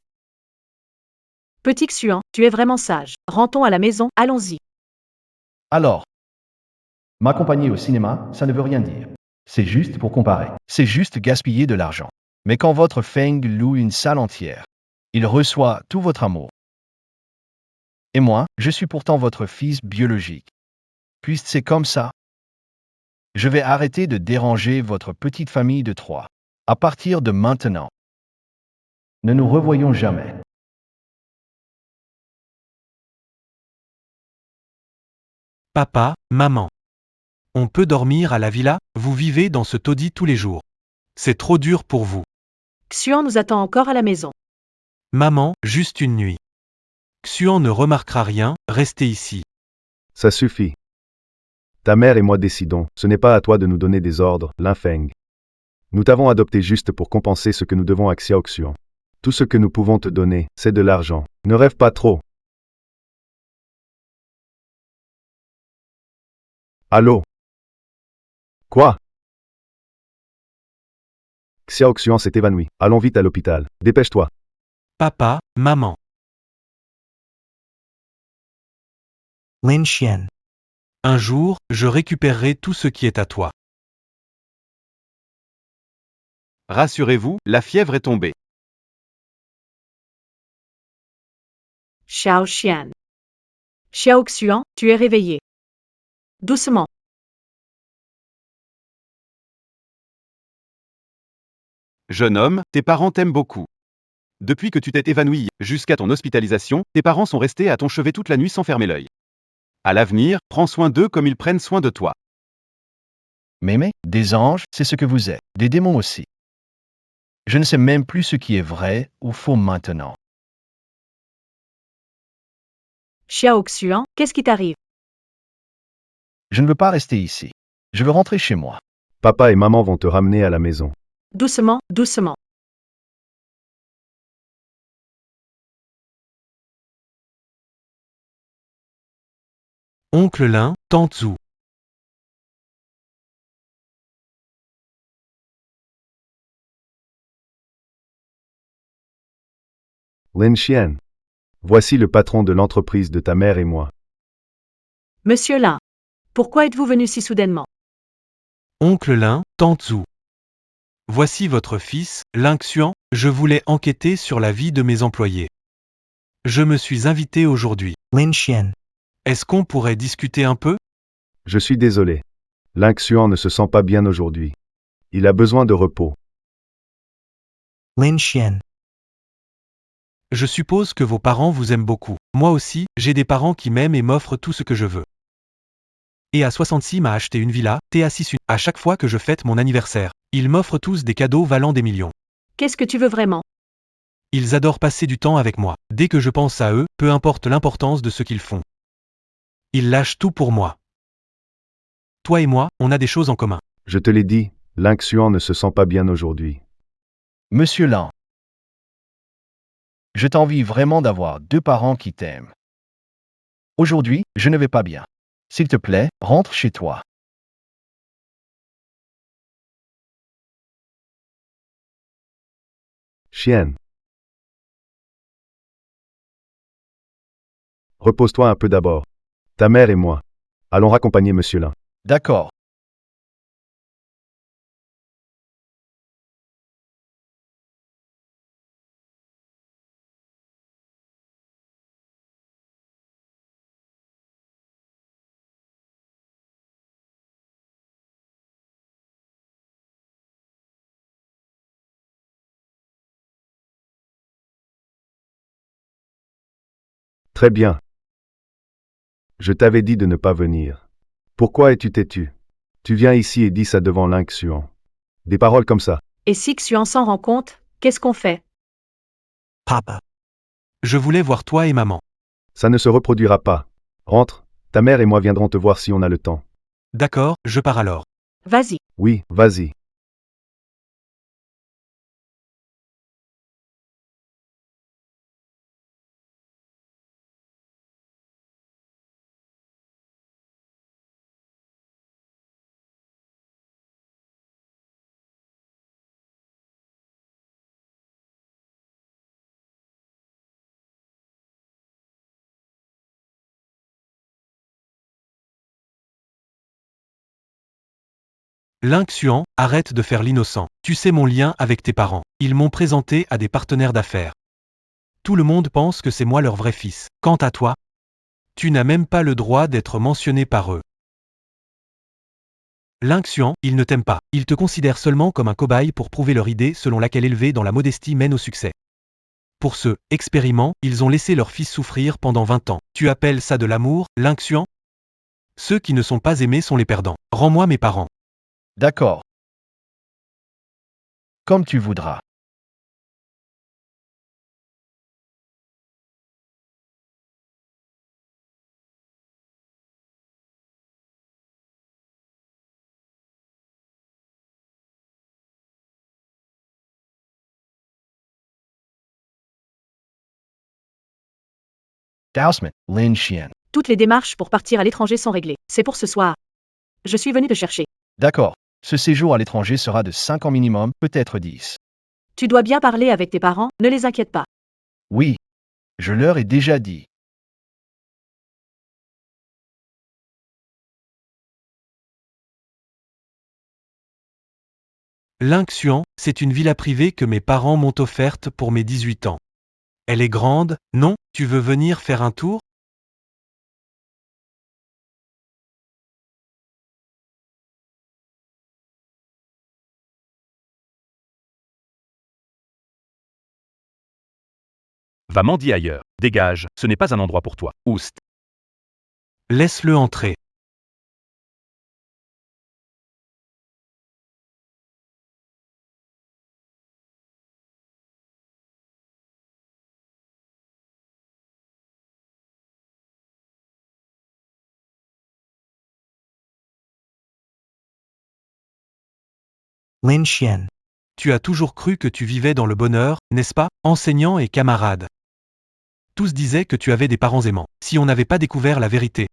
Petit Xuan, tu es vraiment sage. Rentrons à la maison, allons-y. Alors, m'accompagner au cinéma, ça ne veut rien dire. C'est juste pour comparer. C'est juste gaspiller de l'argent. Mais quand votre Feng loue une salle entière, il reçoit tout votre amour. Et moi, je suis pourtant votre fils biologique. Puisque c'est comme ça, je vais arrêter de déranger votre petite famille de 3. À partir de maintenant, ne nous revoyons jamais. Papa, maman. On peut dormir à la villa, vous vivez dans ce taudis tous les jours. C'est trop dur pour vous. Xuan nous attend encore à la maison. Maman, juste une nuit. Xuan ne remarquera rien, restez ici. Ça suffit. Ta mère et moi décidons, ce n'est pas à toi de nous donner des ordres, Lin Feng. Nous t'avons adopté juste pour compenser ce que nous devons à Xiaoxian. Tout ce que nous pouvons te donner, c'est de l'argent. Ne rêve pas trop. Allô? Quoi? Xiaoxian s'est évanoui. Allons vite à l'hôpital. Dépêche-toi. Papa, maman. Lin Xian. Un jour, je récupérerai tout ce qui est à toi. Rassurez-vous, la fièvre est tombée. Xiao Xian. Xiao Xuan, tu es réveillé. Doucement. Jeune homme, tes parents t'aiment beaucoup. Depuis que tu t'es évanoui jusqu'à ton hospitalisation, tes parents sont restés à ton chevet toute la nuit sans fermer l'œil. À l'avenir, prends soin d'eux comme ils prennent soin de toi. Mémé, des anges, c'est ce que vous êtes. Des démons aussi. Je ne sais même plus ce qui est vrai ou faux maintenant. Xiao Xuan, qu'est-ce qui t'arrive? Je ne veux pas rester ici. Je veux rentrer chez moi. Papa et maman vont te ramener à la maison. Doucement, doucement. Oncle Lin, tante Zhu. Lin Xian. Voici le patron de l'entreprise de ta mère et moi. Monsieur Lin, pourquoi êtes-vous venu si soudainement? Oncle Lin, tante Zhu. Voici votre fils, Lin Xuan, je voulais enquêter sur la vie de mes employés. Je me suis invité aujourd'hui. Lin Xian. Est-ce qu'on pourrait discuter un peu? Je suis désolé. Lin Xuan ne se sent pas bien aujourd'hui. Il a besoin de repos. Lin Xian. Je suppose que vos parents vous aiment beaucoup. Moi aussi, j'ai des parents qui m'aiment et m'offrent tout ce que je veux. Et à 66 m'a acheté une villa, TA6 à chaque fois que je fête mon anniversaire. Ils m'offrent tous des cadeaux valant des millions. Qu'est-ce que tu veux vraiment? Ils adorent passer du temps avec moi. Dès que je pense à eux, peu importe l'importance de ce qu'ils font. Ils lâchent tout pour moi. Toi et moi, on a des choses en commun. Je te l'ai dit, Lin Xuan ne se sent pas bien aujourd'hui. Monsieur Lan, je t'envie vraiment d'avoir 2 parents qui t'aiment. Aujourd'hui, je ne vais pas bien. S'il te plaît, rentre chez toi. Xian. Repose-toi un peu d'abord. Ta mère et moi. Allons raccompagner Monsieur Lin. D'accord. Très bien. Je t'avais dit de ne pas venir. Pourquoi es-tu têtu? Tu viens ici et dis ça devant Lin Xuan. Des paroles comme ça. Et si Xuan s'en rend compte, qu'est-ce qu'on fait? Papa. Je voulais voir toi et maman. Ça ne se reproduira pas. Rentre, ta mère et moi viendrons te voir si on a le temps. D'accord, je pars alors. Vas-y. Oui, vas-y. Lynx-Xuan, arrête de faire l'innocent. Tu sais mon lien avec tes parents. Ils m'ont présenté à des partenaires d'affaires. Tout le monde pense que c'est moi leur vrai fils. Quant à toi, tu n'as même pas le droit d'être mentionné par eux. Lynx-Xuan, ils ne t'aiment pas. Ils te considèrent seulement comme un cobaye pour prouver leur idée selon laquelle élever dans la modestie mène au succès. Pour ce expériment, ils ont laissé leur fils souffrir pendant 20 ans. Tu appelles ça de l'amour, Lynx-Xuan? Ceux qui ne sont pas aimés sont les perdants. Rends-moi mes parents. D'accord. Comme tu voudras. Dousman, Lin Xian. Toutes les démarches pour partir à l'étranger sont réglées. C'est pour ce soir. Je suis venu te chercher. D'accord. Ce séjour à l'étranger sera de 5 ans minimum, peut-être 10. Tu dois bien parler avec tes parents, ne les inquiète pas. Oui. Je leur ai déjà dit. Lynx-Xuan, c'est une villa privée que mes parents m'ont offerte pour mes 18 ans. Elle est grande, non? Tu veux venir faire un tour? Va mendier ailleurs. Dégage, ce n'est pas un endroit pour toi. Oust. Laisse-le entrer. Lin Xian. Tu as toujours cru que tu vivais dans le bonheur, n'est-ce pas, enseignants et camarades? Tous disaient que tu avais des parents aimants. Si on n'avait pas découvert la vérité.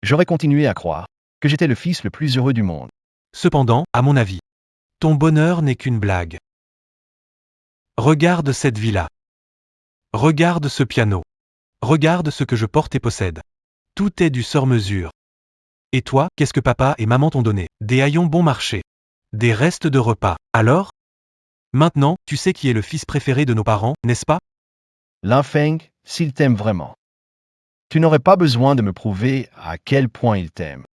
J'aurais continué à croire que j'étais le fils le plus heureux du monde. Cependant, à mon avis, ton bonheur n'est qu'une blague. Regarde cette villa. Regarde ce piano. Regarde ce que je porte et possède. Tout est du sur-mesure. Et toi, qu'est-ce que papa et maman t'ont donné? Des haillons bon marché. Des restes de repas. Alors? Maintenant, tu sais qui est le fils préféré de nos parents, n'est-ce pas? Lin Feng, s'il t'aime vraiment. Tu n'aurais pas besoin de me prouver à quel point il t'aime.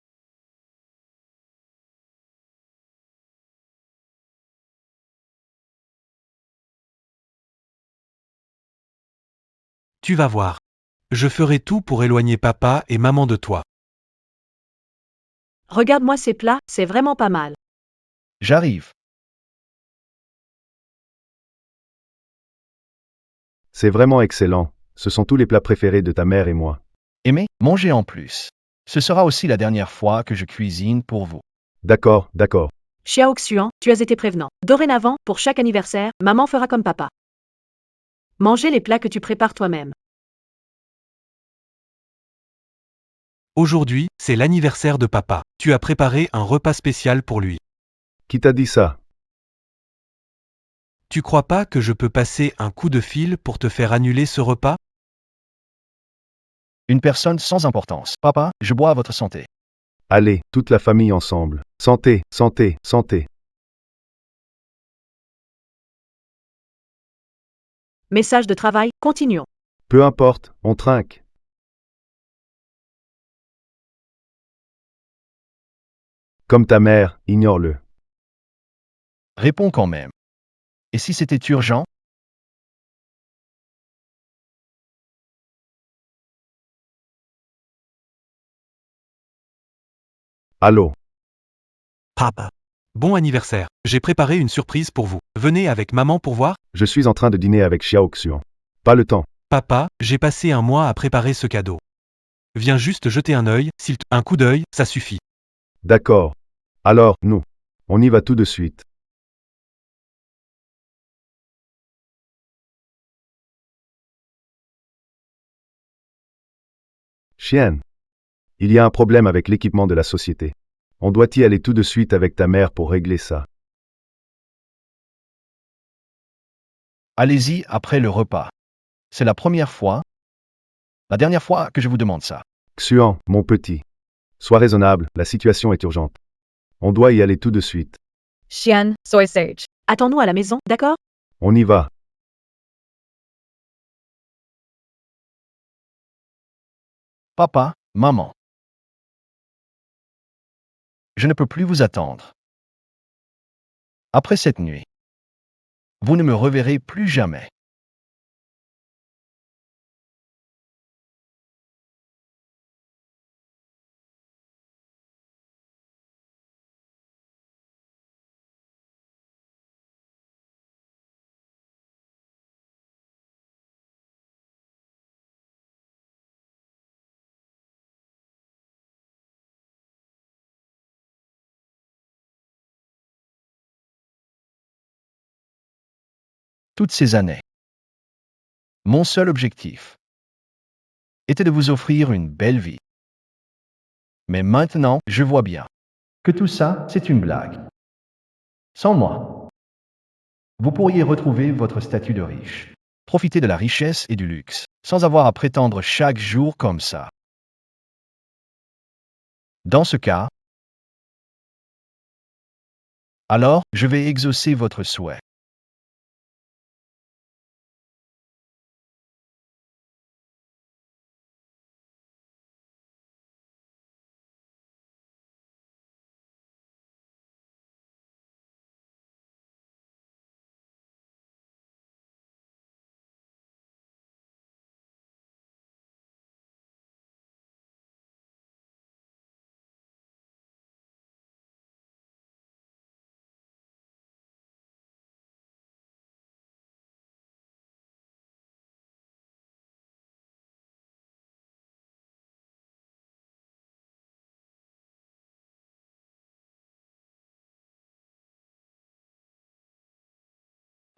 Tu vas voir. Je ferai tout pour éloigner papa et maman de toi. Regarde-moi ces plats, c'est vraiment pas mal. J'arrive. C'est vraiment excellent. Ce sont tous les plats préférés de ta mère et moi. Aimez, mangez en plus. Ce sera aussi la dernière fois que je cuisine pour vous. D'accord, d'accord. Xiao Xuan, tu as été prévenant. Dorénavant, pour chaque anniversaire, maman fera comme papa. Mangez les plats que tu prépares toi-même. Aujourd'hui, c'est l'anniversaire de papa. Tu as préparé un repas spécial pour lui. Qui t'a dit ça? Tu crois pas que je peux passer un coup de fil pour te faire annuler ce repas? Une personne sans importance. Papa, je bois à votre santé. Allez, toute la famille ensemble. Santé, santé, santé. Message de travail, continuons. Peu importe, on trinque. Comme ta mère, ignore-le. Réponds quand même. Et si c'était urgent? Allô? Papa. Bon anniversaire. J'ai préparé une surprise pour vous. Venez avec maman pour voir? Je suis en train de dîner avec Xiao Xuan. Pas le temps. Papa, j'ai passé un mois à préparer ce cadeau. Viens juste jeter un œil, un coup d'œil, ça suffit. D'accord. Alors, nous. On On y va tout de suite. Chienne. Il y a un problème avec l'équipement de la société. On doit y aller tout de suite avec ta mère pour régler ça. Allez-y après le repas. C'est la dernière fois que je vous demande ça. Xuan, mon petit. Sois raisonnable, la situation est urgente. On doit y aller tout de suite. Xian, soy sage. Attends-nous à la maison, d'accord? On y va. Papa, maman. Je ne peux plus vous attendre. Après cette nuit, vous ne me reverrez plus jamais. Toutes ces années, mon seul objectif était de vous offrir une belle vie. Mais maintenant, je vois bien que tout ça, c'est une blague. Sans moi, vous pourriez retrouver votre statut de riche, profiter de la richesse et du luxe, sans avoir à prétendre chaque jour comme ça. Dans ce cas, alors, je vais exaucer votre souhait.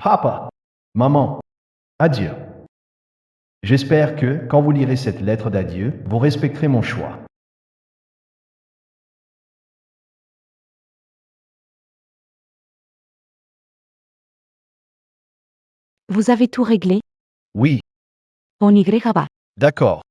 Papa, maman, adieu. J'espère que, quand vous lirez cette lettre d'adieu, vous respecterez mon choix. Vous avez tout réglé? Oui, On y va. d'accord.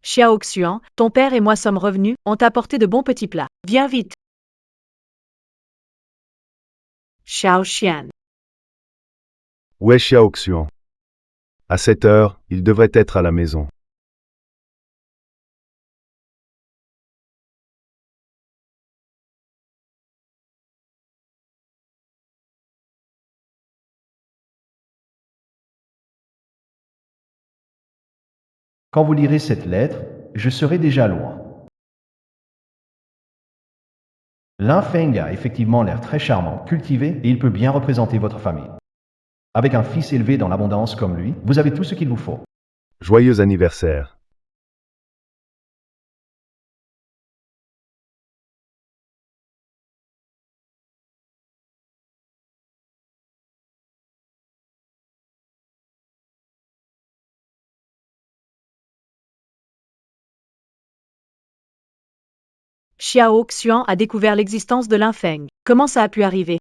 Xiao Xuan, ton père et moi sommes revenus, on t'a apporté de bons petits plats. Viens vite. Xiao Xian. Où est Xiao Xuan? À 7 heures, il devrait être à la maison. Quand vous lirez cette lettre, je serai déjà loin. Lin Feng a effectivement l'air très charmant, cultivé, et il peut bien représenter votre famille. Avec un fils élevé dans l'abondance comme lui, vous avez tout ce qu'il vous faut. Joyeux anniversaire. Xiao Xuan a découvert l'existence de Lin Feng. Comment ça a pu arriver?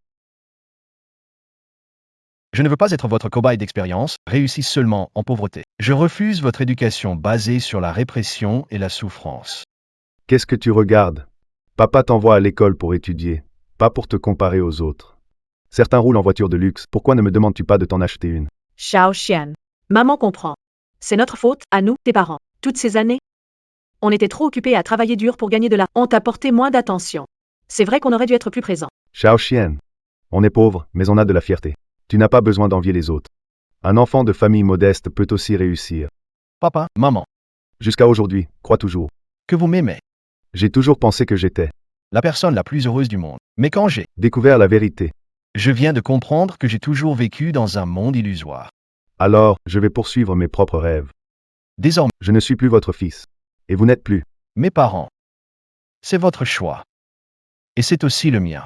Je ne veux pas être votre cobaye d'expérience, réussi seulement en pauvreté. Je refuse votre éducation basée sur la répression et la souffrance. Qu'est-ce que tu regardes? Papa t'envoie à l'école pour étudier, pas pour te comparer aux autres. Certains roulent en voiture de luxe, pourquoi ne me demandes-tu pas de t'en acheter une? Xiao Xian. Maman comprend. C'est notre faute, à nous, tes parents. Toutes ces années, on était trop occupés à travailler dur pour gagner de l'argent. On t'a porté moins d'attention. C'est vrai qu'on aurait dû être plus présent. Xiao Xian. On est pauvre, mais on a de la fierté. Tu n'as pas besoin d'envier les autres. Un enfant de famille modeste peut aussi réussir. Papa, maman, Jusqu'à aujourd'hui, crois toujours. que vous m'aimez. J'ai toujours pensé que j'étais. La personne la plus heureuse du monde. Mais quand Découvert la vérité. je viens de comprendre que j'ai toujours vécu dans un monde illusoire. Alors, je vais poursuivre mes propres rêves. Désormais, Je ne suis plus votre fils. Et vous n'êtes plus. mes parents. C'est votre choix. Et c'est aussi le mien.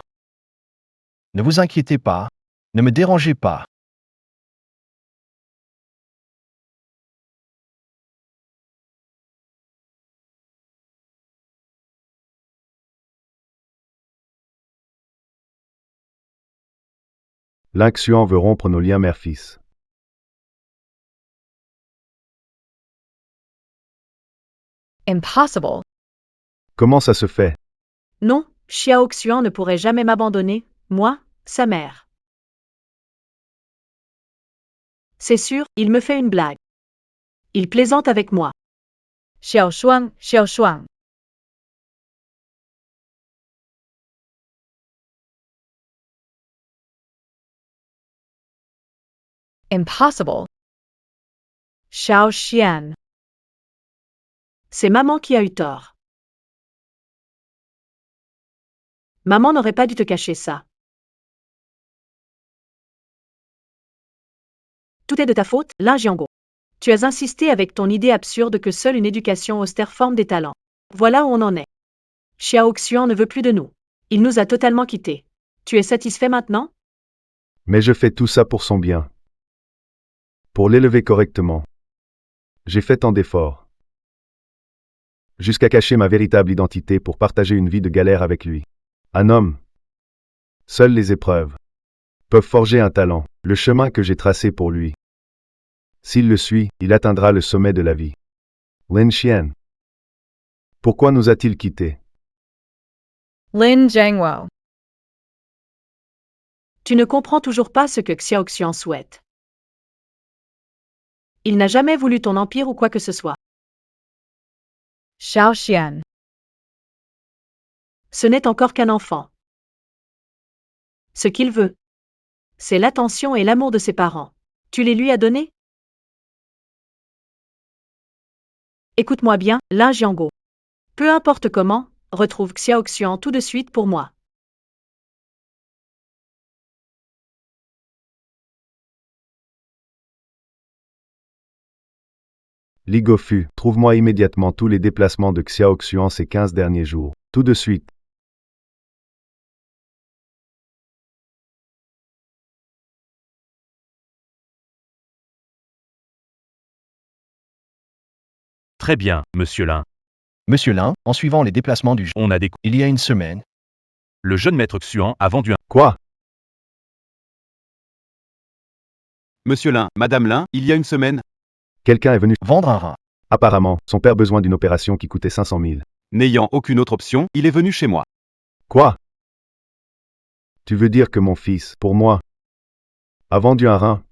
Ne vous inquiétez pas. Ne me dérangez pas. L'Inxuan veut rompre nos liens mère-fils. Impossible. Comment ça se fait? Non, Xiao Xuan ne pourrait jamais m'abandonner, moi, sa mère. C'est sûr, il me fait une blague. Il plaisante avec moi. Xiao Shuang, Xiao Shuang. Impossible. Xiao Xian. C'est maman qui a eu tort. Maman n'aurait pas dû te cacher ça. Tout est de ta faute, Lin Jiango. Tu as insisté avec ton idée absurde que seule une éducation austère forme des talents. Voilà où on en est. Xiao Xuan ne veut plus de nous. Il nous a totalement quittés. Tu es satisfait maintenant? Mais je fais tout ça pour son bien. Pour l'élever correctement. J'ai fait tant d'efforts. Jusqu'à cacher ma véritable identité pour partager une vie de galère avec lui. Un homme. Seules les épreuves peuvent forger un talent, le chemin que j'ai tracé pour lui. S'il le suit, il atteindra le sommet de la vie. Lin Xian. Pourquoi nous a-t-il quittés? Lin Jiangwo. Tu ne comprends toujours pas ce que Xiao Xuan souhaite. Il n'a jamais voulu ton empire ou quoi que ce soit. Xiao Xian. Ce n'est encore qu'un enfant. Ce qu'il veut, c'est l'attention et l'amour de ses parents. Tu les lui as donnés? Écoute-moi bien, Lin Jiango. Peu importe comment, retrouve Xiao Xuan tout de suite pour moi. Li Gofu, trouve-moi immédiatement tous les déplacements de Xiao Xuan ces 15 derniers jours. Tout de suite. Très bien, monsieur Lin. Monsieur Lin, en suivant les déplacements du On a découvert. il y a une semaine, Le jeune maître Xuan a vendu un. Quoi? Monsieur Lin, Madame Lin, il y a une semaine, Quelqu'un est venu. vendre un rein. Apparemment, son père besoin d'une opération qui coûtait 500 000. n'ayant aucune autre option, il est venu chez moi. Quoi? Tu veux dire que mon fils, pour moi, a vendu un rein?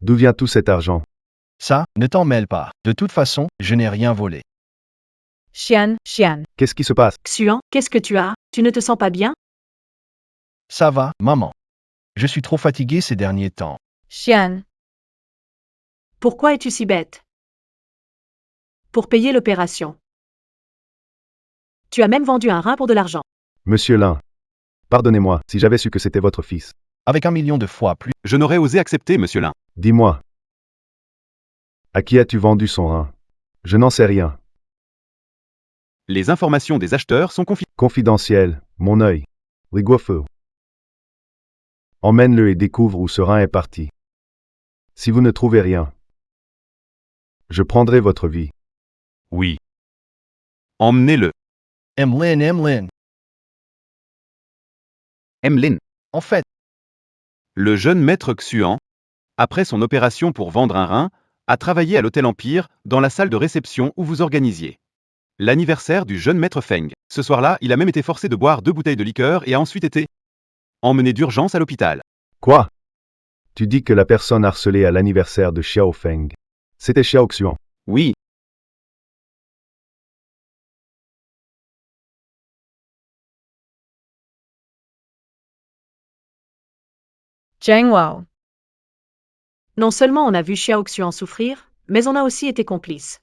D'où vient tout cet argent? Ça, ne t'en mêle pas. De toute façon, je n'ai rien volé. Xian, Xian. Qu'est-ce qui se passe? Xuan, qu'est-ce que tu as? Tu ne te sens pas bien? Ça va, maman. Je suis trop fatigué ces derniers temps. Xian. Pourquoi es-tu si bête? Pour payer l'opération. Tu as même vendu un rein pour de l'argent. Monsieur Lin. Pardonnez-moi, si j'avais su que c'était votre fils. Avec 1 million de fois plus, Je n'aurais osé accepter, monsieur Lin. Dis-moi. À qui as-tu vendu son rein? Je n'en sais rien. Les informations des acheteurs sont Confidentiel, mon œil. Li Guofu. Emmène-le et découvre où ce rein est parti. Si vous ne trouvez rien, je prendrai votre vie. Oui. Emmenez-le. Emlyn. Emlyn. En fait, Le jeune maître Xuan, après son opération pour vendre un rein, a travaillé à l'hôtel Empire, dans la salle de réception où vous organisiez l'anniversaire du jeune maître Feng. Ce soir-là, il a même été forcé de boire 2 bouteilles de liqueur et a ensuite été emmené d'urgence à l'hôpital. Quoi? Tu dis que la personne harcelée à l'anniversaire de Xiao Feng, c'était Xiao Xuan. Oui, Jiangwo. Non seulement on a vu Xiao Xuan souffrir, mais on a aussi été complices.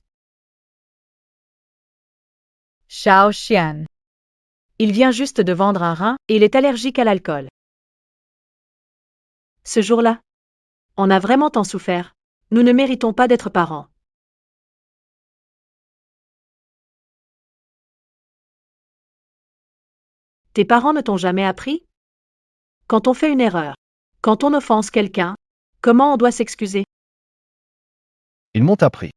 Xiao Xian. Il vient juste de vendre un rein et il est allergique à l'alcool. Ce jour-là, on a vraiment tant souffert. Nous ne méritons pas d'être parents. Tes parents ne t'ont jamais appris? Quand on fait une erreur, quand on offense quelqu'un, comment on doit s'excuser? Ils m'ont appris.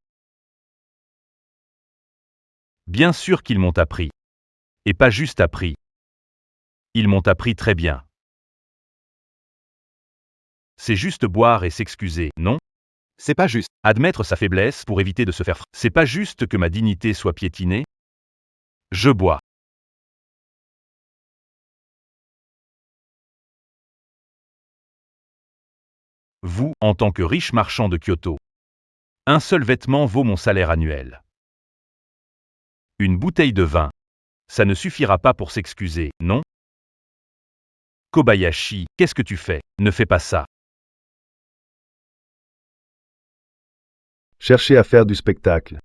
Bien sûr qu'ils m'ont appris. Et pas juste appris. Ils m'ont appris très bien. C'est juste boire et s'excuser, non? C'est pas juste. Admettre sa faiblesse pour éviter de se faire C'est pas juste que ma dignité soit piétinée. Je bois. Vous, en tant que riche marchand de Kyoto. Un seul vêtement vaut mon salaire annuel. Une bouteille de vin. Ça ne suffira pas pour s'excuser, non? Kobayashi, qu'est-ce que tu fais? Ne fais pas ça. Cherchez à faire du spectacle.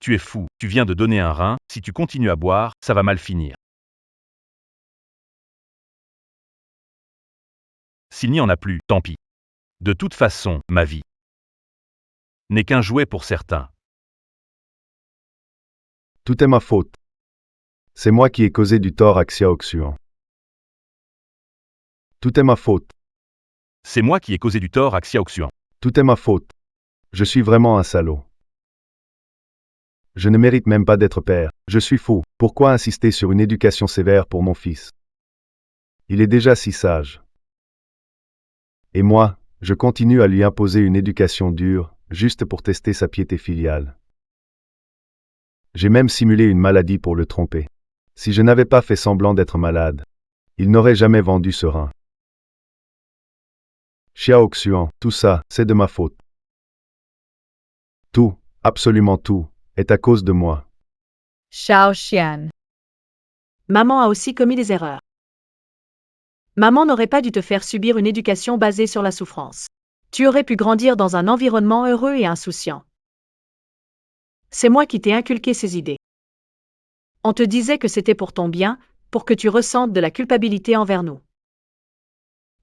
Tu es fou, tu viens de donner un rein, si tu continues à boire, ça va mal finir. S'il n'y en a plus, tant pis. De toute façon, ma vie n'est qu'un jouet pour certains. Tout est ma faute. C'est moi qui ai causé du tort à Xiao Xuan. Tout est ma faute. C'est moi qui ai causé du tort à Xiao Xuan. Tout est ma faute. Je suis vraiment un salaud. Je ne mérite même pas d'être père. Je suis fou. Pourquoi insister sur une éducation sévère pour mon fils? Il est déjà si sage. Et moi, je continue à lui imposer une éducation dure, juste pour tester sa piété filiale. J'ai même simulé une maladie pour le tromper. Si je n'avais pas fait semblant d'être malade, il n'aurait jamais vendu ce rein. Xiao Xuan, tout ça, c'est de ma faute. Tout, absolument tout, est à cause de moi. Xiao Xian. Maman a aussi commis des erreurs. Maman n'aurait pas dû te faire subir une éducation basée sur la souffrance. Tu aurais pu grandir dans un environnement heureux et insouciant. C'est moi qui t'ai inculqué ces idées. On te disait que c'était pour ton bien, pour que tu ressentes de la culpabilité envers nous.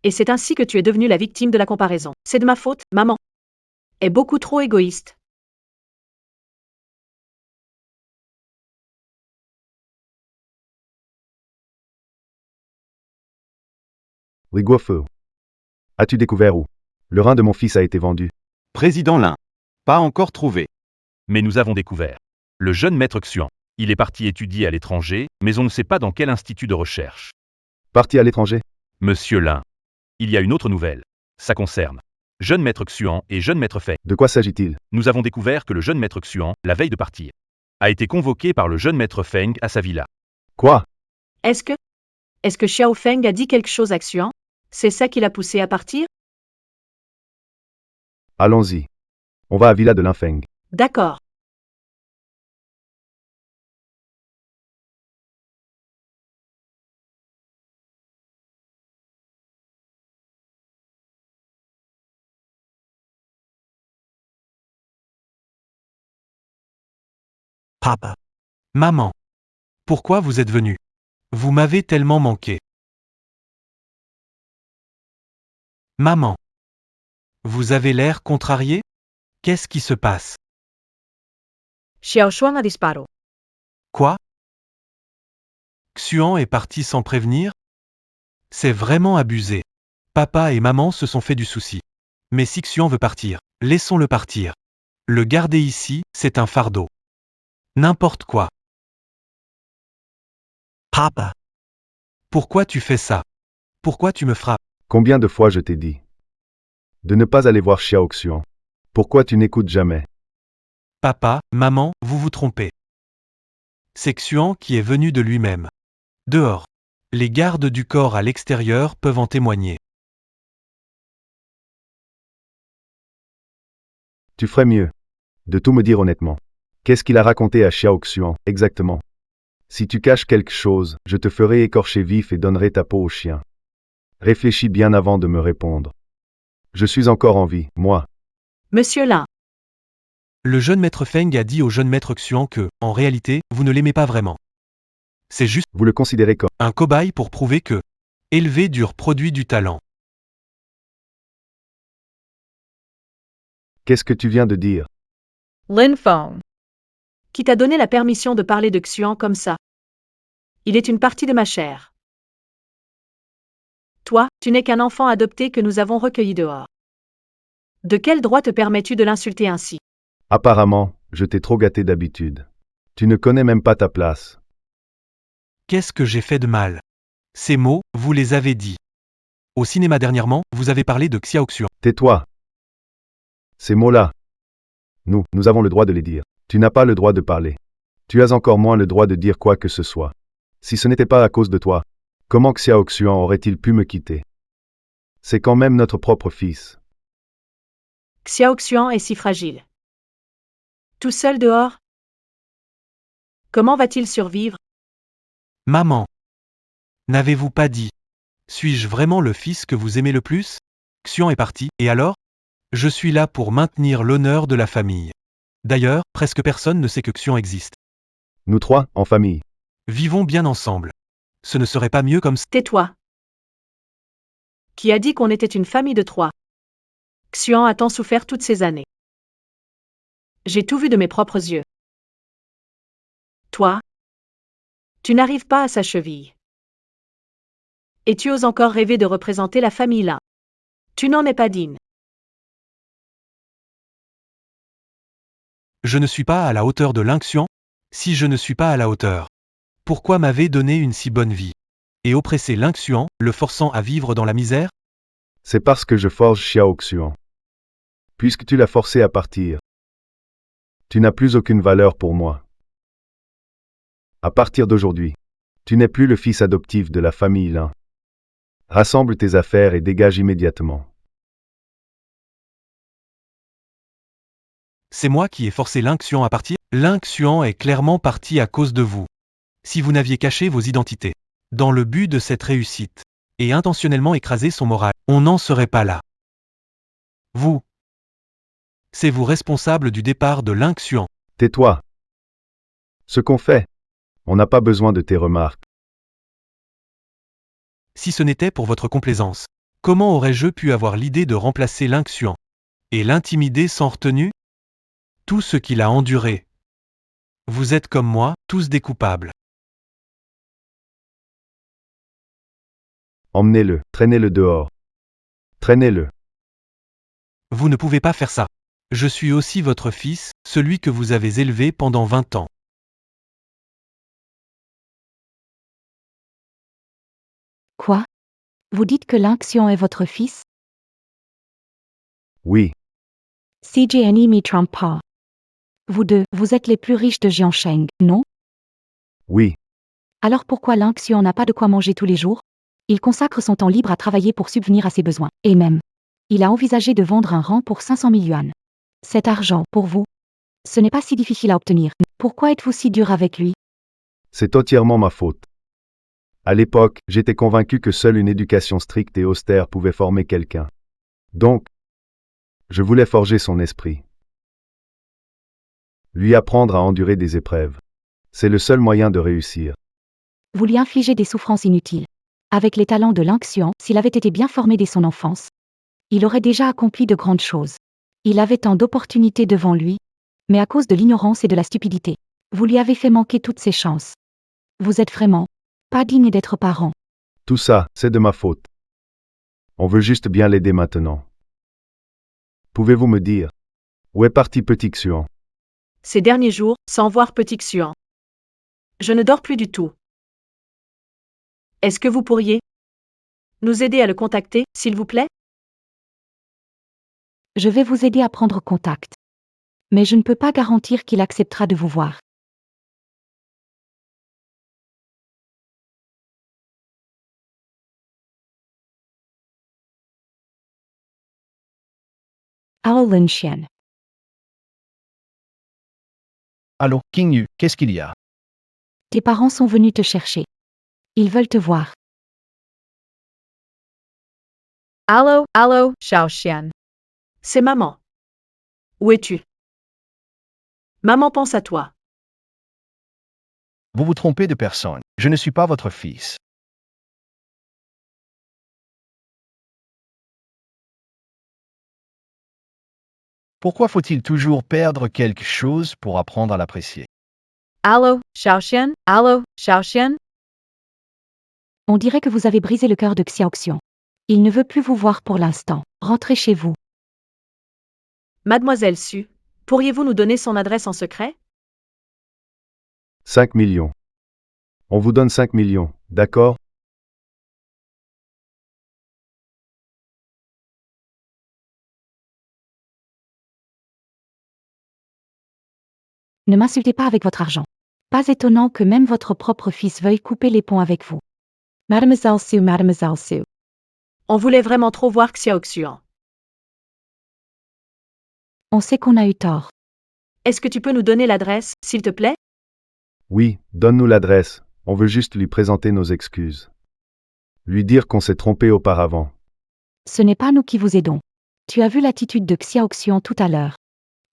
Et c'est ainsi que tu es devenue la victime de la comparaison. C'est de ma faute, maman. Est beaucoup trop égoïste. Riguofeu. As-tu découvert où le rein de mon fils a été vendu? Président Lin. Pas encore trouvé. Mais nous avons découvert. Le jeune maître Xuan. Il est parti étudier à l'étranger, mais on ne sait pas dans quel institut de recherche. Parti à l'étranger? Monsieur Lin. Il y a une autre nouvelle. Ça concerne jeune maître Xuan et jeune maître Feng. De quoi s'agit-il? Nous avons découvert que le jeune maître Xuan, la veille de partir, a été convoqué par le jeune maître Feng à sa villa. Quoi? Est-ce que Xiao Feng a dit quelque chose à Xuan? C'est ça qui l'a poussé à partir? Allons-y. On va à Villa de Linfeng. D'accord. Papa. Maman. Pourquoi vous êtes venu? Vous m'avez tellement manqué. Maman. Vous avez l'air contrarié? Qu'est-ce qui se passe? Xiao Xuan a disparu. Quoi? Xuan est parti sans prévenir? C'est vraiment abusé. Papa et maman se sont fait du souci. Mais si Xuan veut partir, laissons-le partir. Le garder ici, c'est un fardeau. N'importe quoi. Papa. Pourquoi tu fais ça? Pourquoi tu me frappes? Combien de fois je t'ai dit de ne pas aller voir Xiao Xuan? Pourquoi tu n'écoutes jamais? Papa, maman, vous vous trompez. C'est Xuan qui est venu de lui-même. Dehors. Les gardes du corps à l'extérieur peuvent en témoigner. Tu ferais mieux de tout me dire honnêtement. Qu'est-ce qu'il a raconté à Xiao Xuan, exactement? Si tu caches quelque chose, je te ferai écorcher vif et donnerai ta peau au chien. Réfléchis bien avant de me répondre. Je suis encore en vie, moi. Monsieur Lin, Le jeune maître Feng a dit au jeune maître Xuan que, en réalité, vous ne l'aimez pas vraiment. C'est juste Vous le considérez comme... un cobaye pour prouver que élever dur produit du talent. Qu'est-ce que tu viens de dire? Lin Feng. qui t'a donné la permission de parler de Xuan comme ça? Il est une partie de ma chair. Toi, tu n'es qu'un enfant adopté que nous avons recueilli dehors. De quel droit te permets-tu de l'insulter ainsi? Apparemment, je t'ai trop gâté d'habitude. Tu ne connais même pas ta place. Qu'est-ce que j'ai fait de mal? Ces mots, vous les avez dit. Au cinéma dernièrement, vous avez parlé de Xiao Xuan. Tais-toi. Ces mots-là. Nous avons le droit de les dire. Tu n'as pas le droit de parler. Tu as encore moins le droit de dire quoi que ce soit. Si ce n'était pas à cause de toi, comment Xiao Xuan aurait-il pu me quitter? C'est quand même notre propre fils. Xiao Xuan est si fragile. Tout seul dehors? Comment va-t-il survivre? Maman. N'avez-vous pas dit? Suis-je vraiment le fils que vous aimez le plus? Xuan est parti, et alors? Je suis là pour maintenir l'honneur de la famille. D'ailleurs, presque personne ne sait que Xuan existe. Nous trois, en famille. Vivons bien ensemble. Ce ne serait pas mieux comme ça. Tais-toi. Qui a dit qu'on était une famille de trois? Xuan a tant souffert toutes ces années. J'ai tout vu de mes propres yeux. Toi? Tu n'arrives pas à sa cheville. Et tu oses encore rêver de représenter la famille là. Tu n'en es pas digne. Je ne suis pas à la hauteur de Lin Xuan? Si je ne suis pas à la hauteur, pourquoi m'avez donné une si bonne vie? Et oppresser Lin Xuan, le forçant à vivre dans la misère? C'est parce que je forge Xiao Xuan. Puisque tu l'as forcé à partir, tu n'as plus aucune valeur pour moi. À partir d'aujourd'hui, tu n'es plus le fils adoptif de la famille Lin. Rassemble tes affaires et dégage immédiatement. C'est moi qui ai forcé Lin Xuan à partir? Lin Xuan est clairement parti à cause de vous. Si vous n'aviez caché vos identités, dans le but de cette réussite, et intentionnellement écrasé son moral, on n'en serait pas là. Vous. C'est vous responsable du départ de Lin Xuan. Tais-toi. Ce qu'on fait, on n'a pas besoin de tes remarques. Si ce n'était pour votre complaisance, comment aurais-je pu avoir l'idée de remplacer Lin Xuan et l'intimider sans retenue? Tout ce qu'il a enduré. Vous êtes comme moi, tous des coupables. Emmenez-le, traînez-le dehors. Traînez-le. Vous ne pouvez pas faire ça. Je suis aussi votre fils, celui que vous avez élevé pendant 20 ans. Quoi? Vous dites que Lin Xuan est votre fils? Oui, CJNE m'y trompe pas. Vous deux, vous êtes les plus riches de Jiansheng, non? oui. Alors pourquoi Lin Xuan n'a pas de quoi manger tous les jours? Il consacre son temps libre à travailler pour subvenir à ses besoins. Et même, il a envisagé de vendre un rang pour 500 000 yuan. Cet argent, pour vous, ce n'est pas si difficile à obtenir. Pourquoi êtes-vous si dur avec lui? C'est entièrement ma faute. À l'époque, j'étais convaincu que seule une éducation stricte et austère pouvait former quelqu'un. Donc, je voulais forger son esprit. Lui apprendre à endurer des épreuves. C'est le seul moyen de réussir. Vous lui infligez des souffrances inutiles. Avec les talents de Lin Xuan, s'il avait été bien formé dès son enfance, il aurait déjà accompli de grandes choses. Il avait tant d'opportunités devant lui, mais à cause de l'ignorance et de la stupidité, vous lui avez fait manquer toutes ses chances. Vous êtes vraiment pas digne d'être parent. Tout ça, c'est de ma faute. On veut juste bien l'aider maintenant. Pouvez-vous me dire, où est parti petit Xuan? Ces derniers jours, sans voir petit Xuan. Je ne dors plus du tout. Est-ce que vous pourriez nous aider à le contacter, s'il vous plaît? Je vais vous aider à prendre contact. Mais je ne peux pas garantir qu'il acceptera de vous voir. Ao Lin Xian. Allô, King Yu, qu'est-ce qu'il y a? Tes parents sont venus te chercher. Ils veulent te voir. Allo, allo, Xiaoxian. C'est maman. Où es-tu? Maman pense à toi. Vous vous trompez de personne. Je ne suis pas votre fils. Pourquoi faut-il toujours perdre quelque chose pour apprendre à l'apprécier? Allo, Xiaoxian, allo, Xiaoxian. On dirait que vous avez brisé le cœur de Xiaoxian. Il ne veut plus vous voir pour l'instant. Rentrez chez vous. Mademoiselle Su, pourriez-vous nous donner son adresse en secret? 5 millions. On vous donne 5 millions, d'accord? Ne m'insultez pas avec votre argent. Pas étonnant que même votre propre fils veuille couper les ponts avec vous. Mademoiselle Su, Mademoiselle Su. On voulait vraiment trop voir Xiaoxian. On sait qu'on a eu tort. Est-ce que tu peux nous donner l'adresse, s'il te plaît? Oui, donne-nous l'adresse. On veut juste lui présenter nos excuses. Lui dire qu'on s'est trompé auparavant. Ce n'est pas nous qui vous aidons. Tu as vu l'attitude de Xiaoxian tout à l'heure.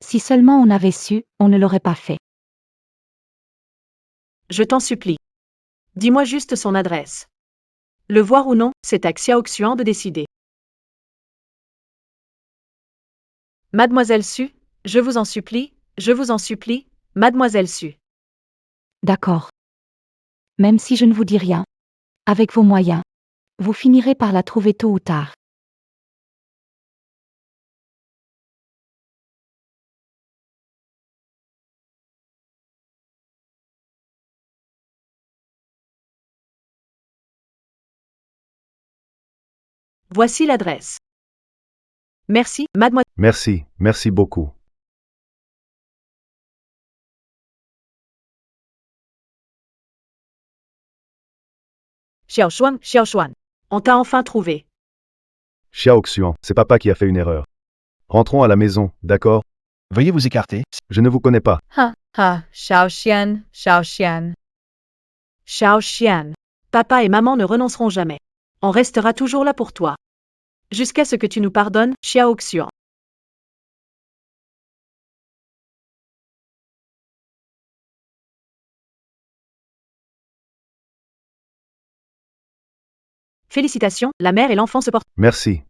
Si seulement on avait su, on ne l'aurait pas fait. Je t'en supplie. Dis-moi juste son adresse. Le voir ou non, c'est à Xiaoxian de décider. Mademoiselle Su, je vous en supplie, Mademoiselle Su. D'accord. Même si je ne vous dis rien, avec vos moyens, vous finirez par la trouver tôt ou tard. Voici l'adresse. Merci, mademoiselle. Merci beaucoup. Xiaoxuan. On t'a enfin trouvé. Xiaoxian, c'est papa qui a fait une erreur. Rentrons à la maison, d'accord? Veuillez vous écarter. Je ne vous connais pas. Ha, ha, Xiaoxian, Xiaoxian. Xiaoxian. Papa et maman ne renonceront jamais. On restera toujours là pour toi. Jusqu'à ce que tu nous pardonnes, Xiaoxian. Félicitations, la mère et l'enfant se portent. Merci.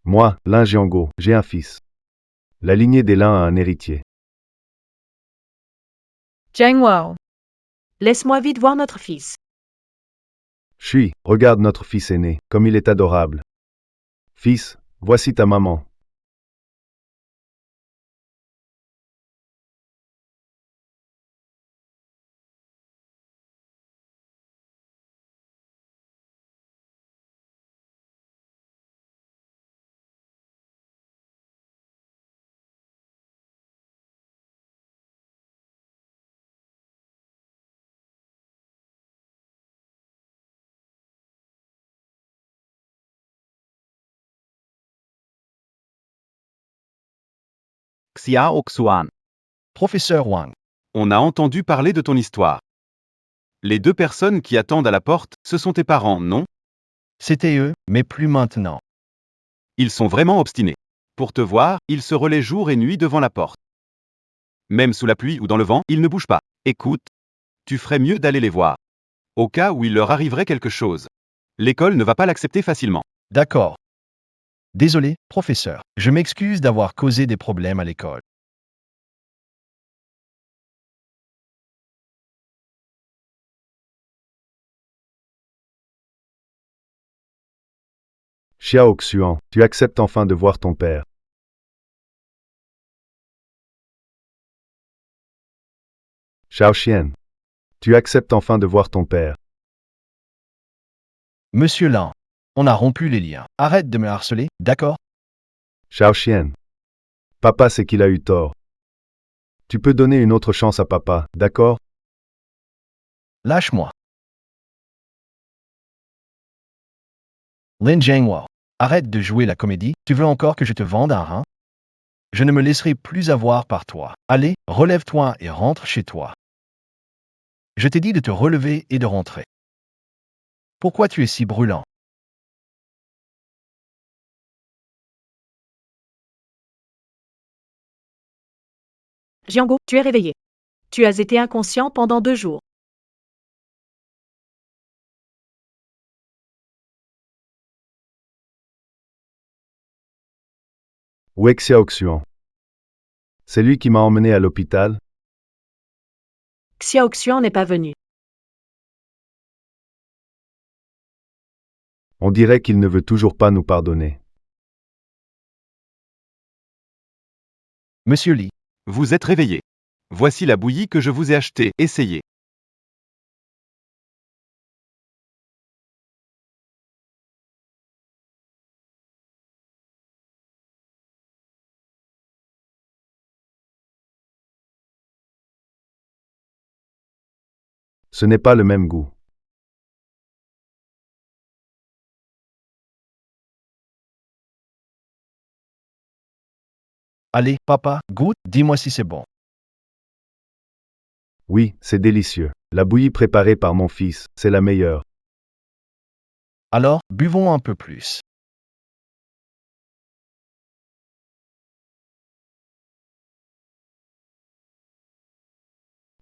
Moi, Lin Jiango, j'ai un fils. La lignée des Lin a un héritier. Zhengwo. Laisse-moi vite voir notre fils. Chui, regarde notre fils aîné, comme il est adorable. Fils, voici ta maman. Xiaoxuan, Professeur Wang, on a entendu parler de ton histoire. Les deux personnes qui attendent à la porte, ce sont tes parents, non? c'était eux, mais plus maintenant. Ils sont vraiment obstinés. Pour te voir, ils se relaient jour et nuit devant la porte. Même sous la pluie ou dans le vent, ils ne bougent pas. Écoute, tu ferais mieux d'aller les voir. Au cas où il leur arriverait quelque chose. L'école ne va pas l'accepter facilement. D'accord. Désolé, professeur. Je m'excuse d'avoir causé des problèmes à l'école. Xiaoxuan, tu acceptes enfin de voir ton père. Xiaoxian, tu acceptes enfin de voir ton père. Monsieur Lan, on a rompu les liens. Arrête de me harceler, d'accord? Xiaoxian, papa sait qu'il a eu tort. Tu peux donner une autre chance à papa, d'accord? Lâche-moi. Lin Jianguo, arrête de jouer la comédie. Tu veux encore que je te vende un rein? Je ne me laisserai plus avoir par toi. Allez, relève-toi et rentre chez toi. Je t'ai dit de te relever et de rentrer. Pourquoi tu es si brûlant? Jiango, tu es réveillé. Tu as été inconscient pendant 2 jours. Où est Xiaoxuan? C'est lui qui m'a emmené à l'hôpital? Xiaoxuan n'est pas venu. On dirait qu'il ne veut toujours pas nous pardonner. Monsieur Li, Vous êtes réveillé. Voici la bouillie que je vous ai achetée, essayez. Ce n'est pas le même goût. allez, papa, goûte, dis-moi si c'est bon. Oui, c'est délicieux. La bouillie préparée par mon fils, c'est la meilleure. Alors, buvons un peu plus.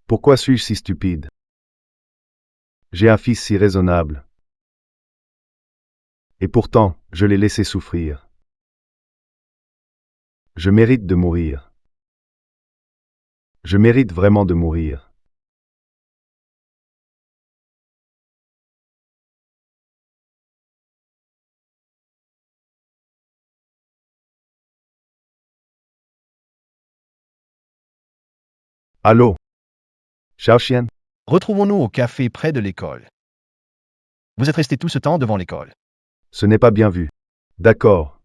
Pourquoi suis-je si stupide? J'ai un fils si raisonnable. Et pourtant, je l'ai laissé souffrir. Je mérite de mourir. Je mérite vraiment de mourir. Allô? Xiaoxian? Retrouvons-nous au café près de l'école. Vous êtes resté tout ce temps devant l'école. Ce n'est pas bien vu. D'accord.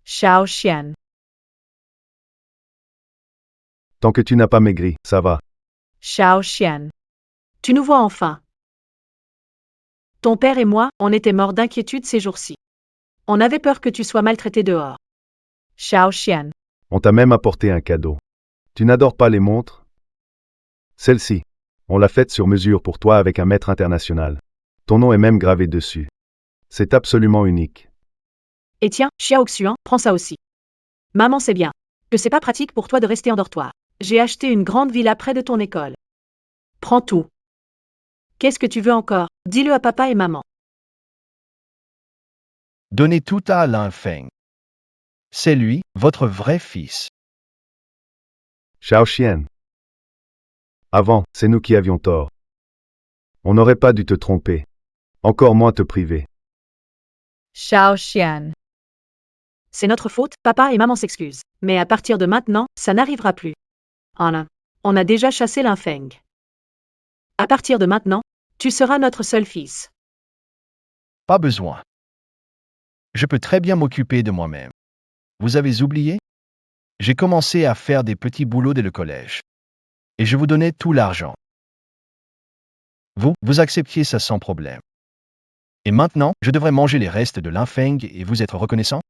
Xiaoxian. Tant que tu n'as pas maigri, ça va. Xiaoxian. Tu nous vois enfin. Ton père et moi, on était morts d'inquiétude ces jours-ci. On avait peur que tu sois maltraité dehors. Xiaoxian. On t'a même apporté un cadeau. Tu n'adores pas les montres? Celle-ci. On l'a faite sur mesure pour toi avec un maître international. Ton nom est même gravé dessus. C'est absolument unique. Et tiens, Xiaoxuan, prends ça aussi. Maman sait bien que c'est pas pratique pour toi de rester en dortoir. J'ai acheté une grande villa près de ton école. Prends tout. Qu'est-ce que tu veux encore? Dis-le à papa et maman. Donnez tout à Lin Feng. C'est lui, votre vrai fils. Xiaoxian. Avant, c'est nous qui avions tort. On n'aurait pas dû te tromper. Encore moins te priver. Xiaoxian. C'est notre faute, papa et maman s'excusent. Mais à partir de maintenant, ça n'arrivera plus. On a déjà chassé l'Infeng. À partir de maintenant, tu seras notre seul fils. Pas besoin. Je peux très bien m'occuper de moi-même. Vous avez oublié? J'ai commencé à faire des petits boulots dès le collège. Et je vous donnais tout l'argent. Vous acceptiez ça sans problème. Et maintenant, je devrais manger les restes de l'Infeng et vous être reconnaissant?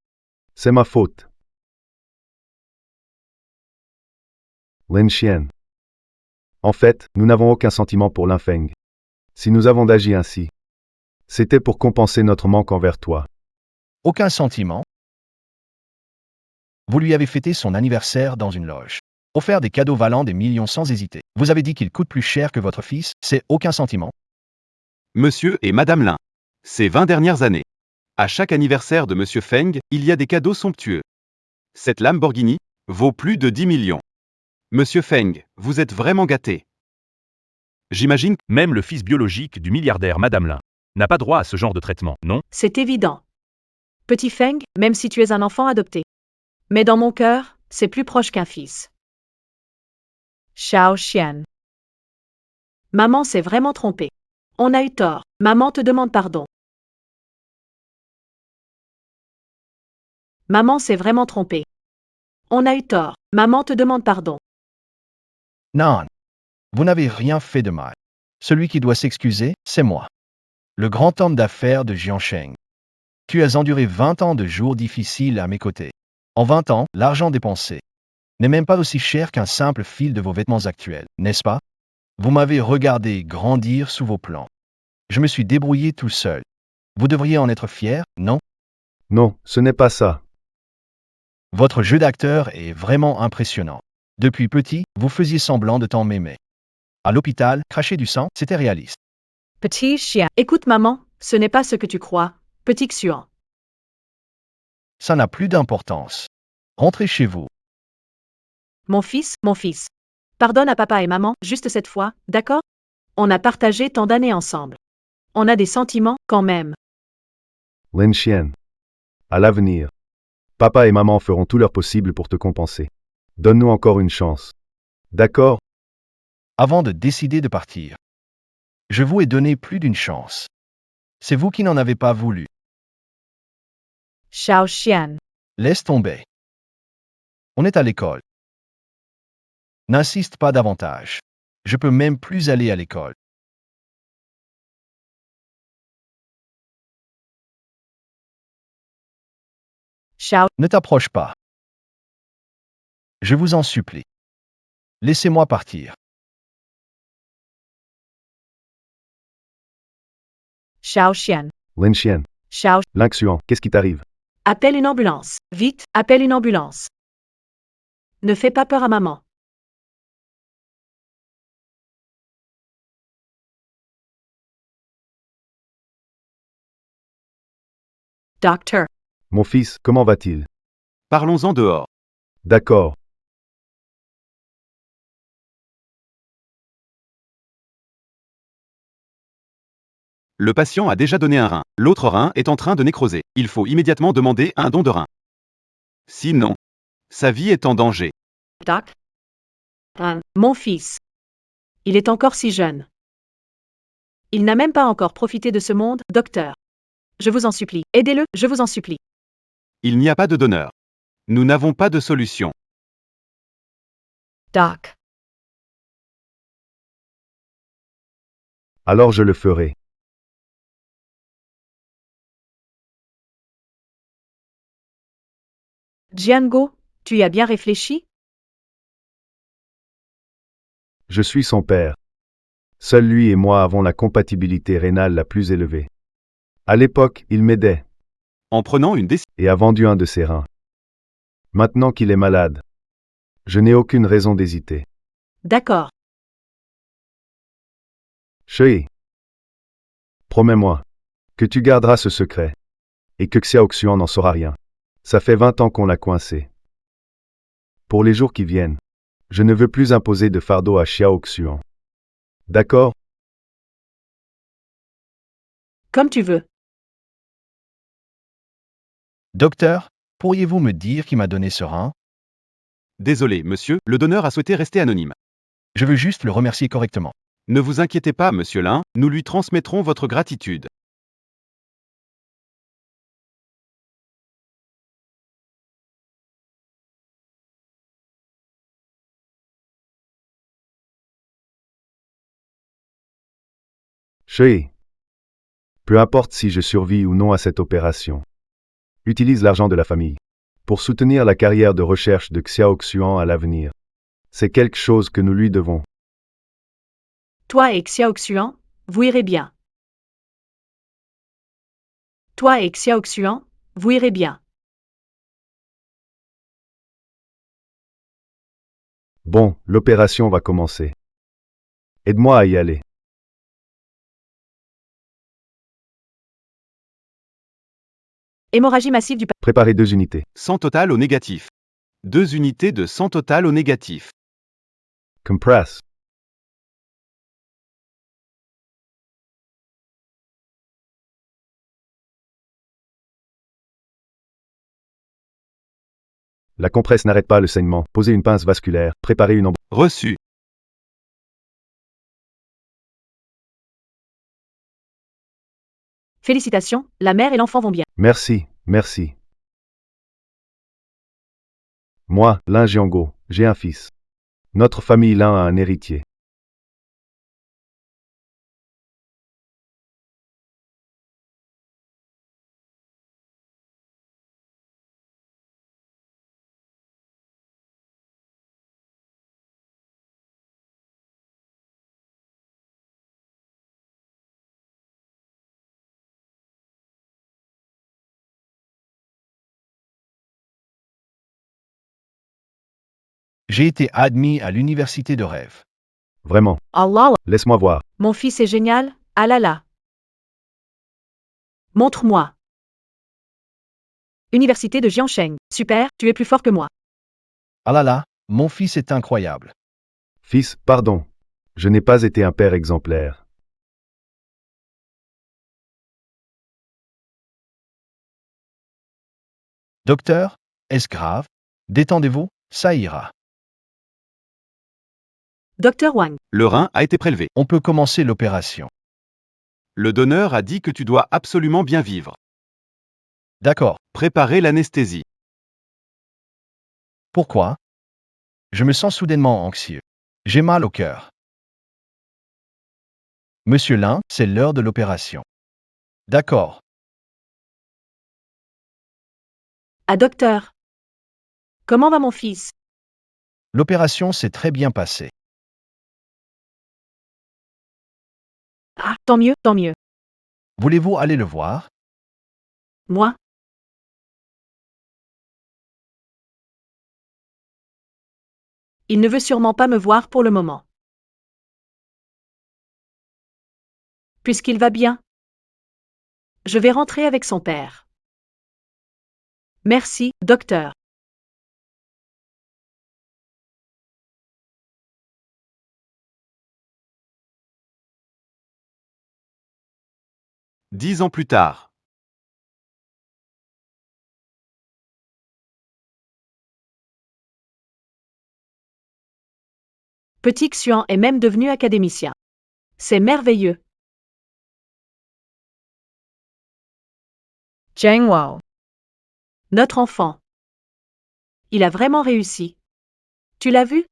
C'est ma faute. Lin Xian. En fait, nous n'avons aucun sentiment pour l'Infeng. Si nous avons agi ainsi, c'était pour compenser notre manque envers toi. Aucun sentiment. Vous lui avez fêté son anniversaire dans une loge. Offert des cadeaux valant des millions sans hésiter. Vous avez dit qu'il coûte plus cher que votre fils, c'est aucun sentiment. Monsieur et Madame Lin. Ces 20 dernières années. À chaque anniversaire de Monsieur Feng, il y a des cadeaux somptueux. Cette Lamborghini vaut plus de 10 millions. Monsieur Feng, vous êtes vraiment gâté. J'imagine que même le fils biologique du milliardaire Madame Lin n'a pas droit à ce genre de traitement, non? C'est évident. Petit Feng, même si tu es un enfant adopté. Mais dans mon cœur, c'est plus proche qu'un fils. Xiaoxian. Maman s'est vraiment trompée. On a eu tort. Maman te demande pardon. Maman s'est vraiment trompée. On a eu tort. Maman te demande pardon. Non. Vous n'avez rien fait de mal. Celui qui doit s'excuser, c'est moi. Le grand homme d'affaires de Jiansheng. Tu as enduré 20 ans de jours difficiles à mes côtés. En 20 ans, l'argent dépensé n'est même pas aussi cher qu'un simple fil de vos vêtements actuels, n'est-ce pas? Vous m'avez regardé grandir sous vos plans. Je me suis débrouillé tout seul. Vous devriez en être fier, non? Non, ce n'est pas ça. Votre jeu d'acteur est vraiment impressionnant. Depuis petit, vous faisiez semblant de tant m'aimer. À l'hôpital, cracher du sang, c'était réaliste. Petit chien. Écoute maman, ce n'est pas ce que tu crois, petit Xuan. Ça n'a plus d'importance. Rentrez chez vous. Mon fils. Pardonne à papa et maman, juste cette fois, d'accord? On a partagé tant d'années ensemble. On a des sentiments, quand même. Lin Xian. À l'avenir. Papa et maman feront tout leur possible pour te compenser. Donne-nous encore une chance. D'accord? Avant de décider de partir. Je vous ai donné plus d'une chance. C'est vous qui n'en avez pas voulu. Shao Xian. Laisse tomber. On est à l'école. N'insiste pas davantage. Je peux même plus aller à l'école. Shao. Ne t'approche pas. Je vous en supplie. Laissez-moi partir. Shao Xian. Lin Xian. Shao. Lin Xuan, qu'est-ce qui t'arrive? Appelle une ambulance. Vite, appelle une ambulance. Ne fais pas peur à maman. Docteur. Mon fils, comment va-t-il? Parlons-en dehors. D'accord. Le patient a déjà donné un rein. L'autre rein est en train de nécroser. Il faut immédiatement demander un don de rein. Sinon, sa vie est en danger. Doc. Mon fils. Il est encore si jeune. Il n'a même pas encore profité de ce monde, docteur. Je vous en supplie, aidez-le, je vous en supplie. Il n'y a pas de donneur. Nous n'avons pas de solution. Doc. Alors je le ferai. Jiango, tu y as bien réfléchi? Je suis son père. Seul lui et moi avons la compatibilité rénale la plus élevée. À l'époque, il m'aidait En prenant une décision, et a vendu un de ses reins. Maintenant qu'il est malade, je n'ai aucune raison d'hésiter. D'accord. Shui, promets-moi que tu garderas ce secret et que Xiao Xuan n'en saura rien. Ça fait 20 ans qu'on l'a coincé. Pour les jours qui viennent, je ne veux plus imposer de fardeau à Xiao Xuan. D'accord? Comme tu veux. Docteur, pourriez-vous me dire qui m'a donné ce rein? désolé, monsieur, le donneur a souhaité rester anonyme. Je veux juste le remercier correctement. Ne vous inquiétez pas, monsieur Lin, nous lui transmettrons votre gratitude. Shui, peu importe si je survis ou non à cette opération, utilise l'argent de la famille pour soutenir la carrière de recherche de Xiao Xuan à l'avenir. C'est quelque chose que nous lui devons. Toi et Xiao Xuan, vous irez bien. Toi et Xiao Xuan, vous irez bien. Bon, l'opération va commencer. Aide-moi à y aller. Hémorragie massive du Préparez 2 unités. Sang total au négatif. 2 unités de sang total au négatif. Compress. La compresse n'arrête pas le saignement. Posez une pince vasculaire. Préparez une Reçu. Félicitations, la mère et l'enfant vont bien. Merci, merci. Moi, Lin Jiango, j'ai un fils. Notre famille Lin a un héritier. J'ai été admis à l'université de rêve. Vraiment. Allah. Laisse-moi voir. Mon fils est génial, ah là là. Montre-moi. Université de Jiangsheng. Super, tu es plus fort que moi. Ah là là, mon fils est incroyable. Fils, pardon. Je n'ai pas été un père exemplaire. Docteur, est-ce grave? Détendez-vous, ça ira. Docteur Wang. Le rein a été prélevé. On peut commencer l'opération. Le donneur a dit que tu dois absolument bien vivre. D'accord. Préparer l'anesthésie. Pourquoi? Je me sens soudainement anxieux. J'ai mal au cœur. Monsieur Lin, c'est l'heure de l'opération. D'accord. Ah docteur. Comment va mon fils? L'opération s'est très bien passée. Ah, tant mieux, tant mieux. Voulez-vous aller le voir? Moi? Il ne veut sûrement pas me voir pour le moment. Puisqu'il va bien. Je vais rentrer avec son père. Merci, docteur. Dix ans plus tard. Petit Xuan est même devenu académicien. C'est merveilleux. Zheng Wao. Notre enfant. Il a vraiment réussi. Tu l'as vu?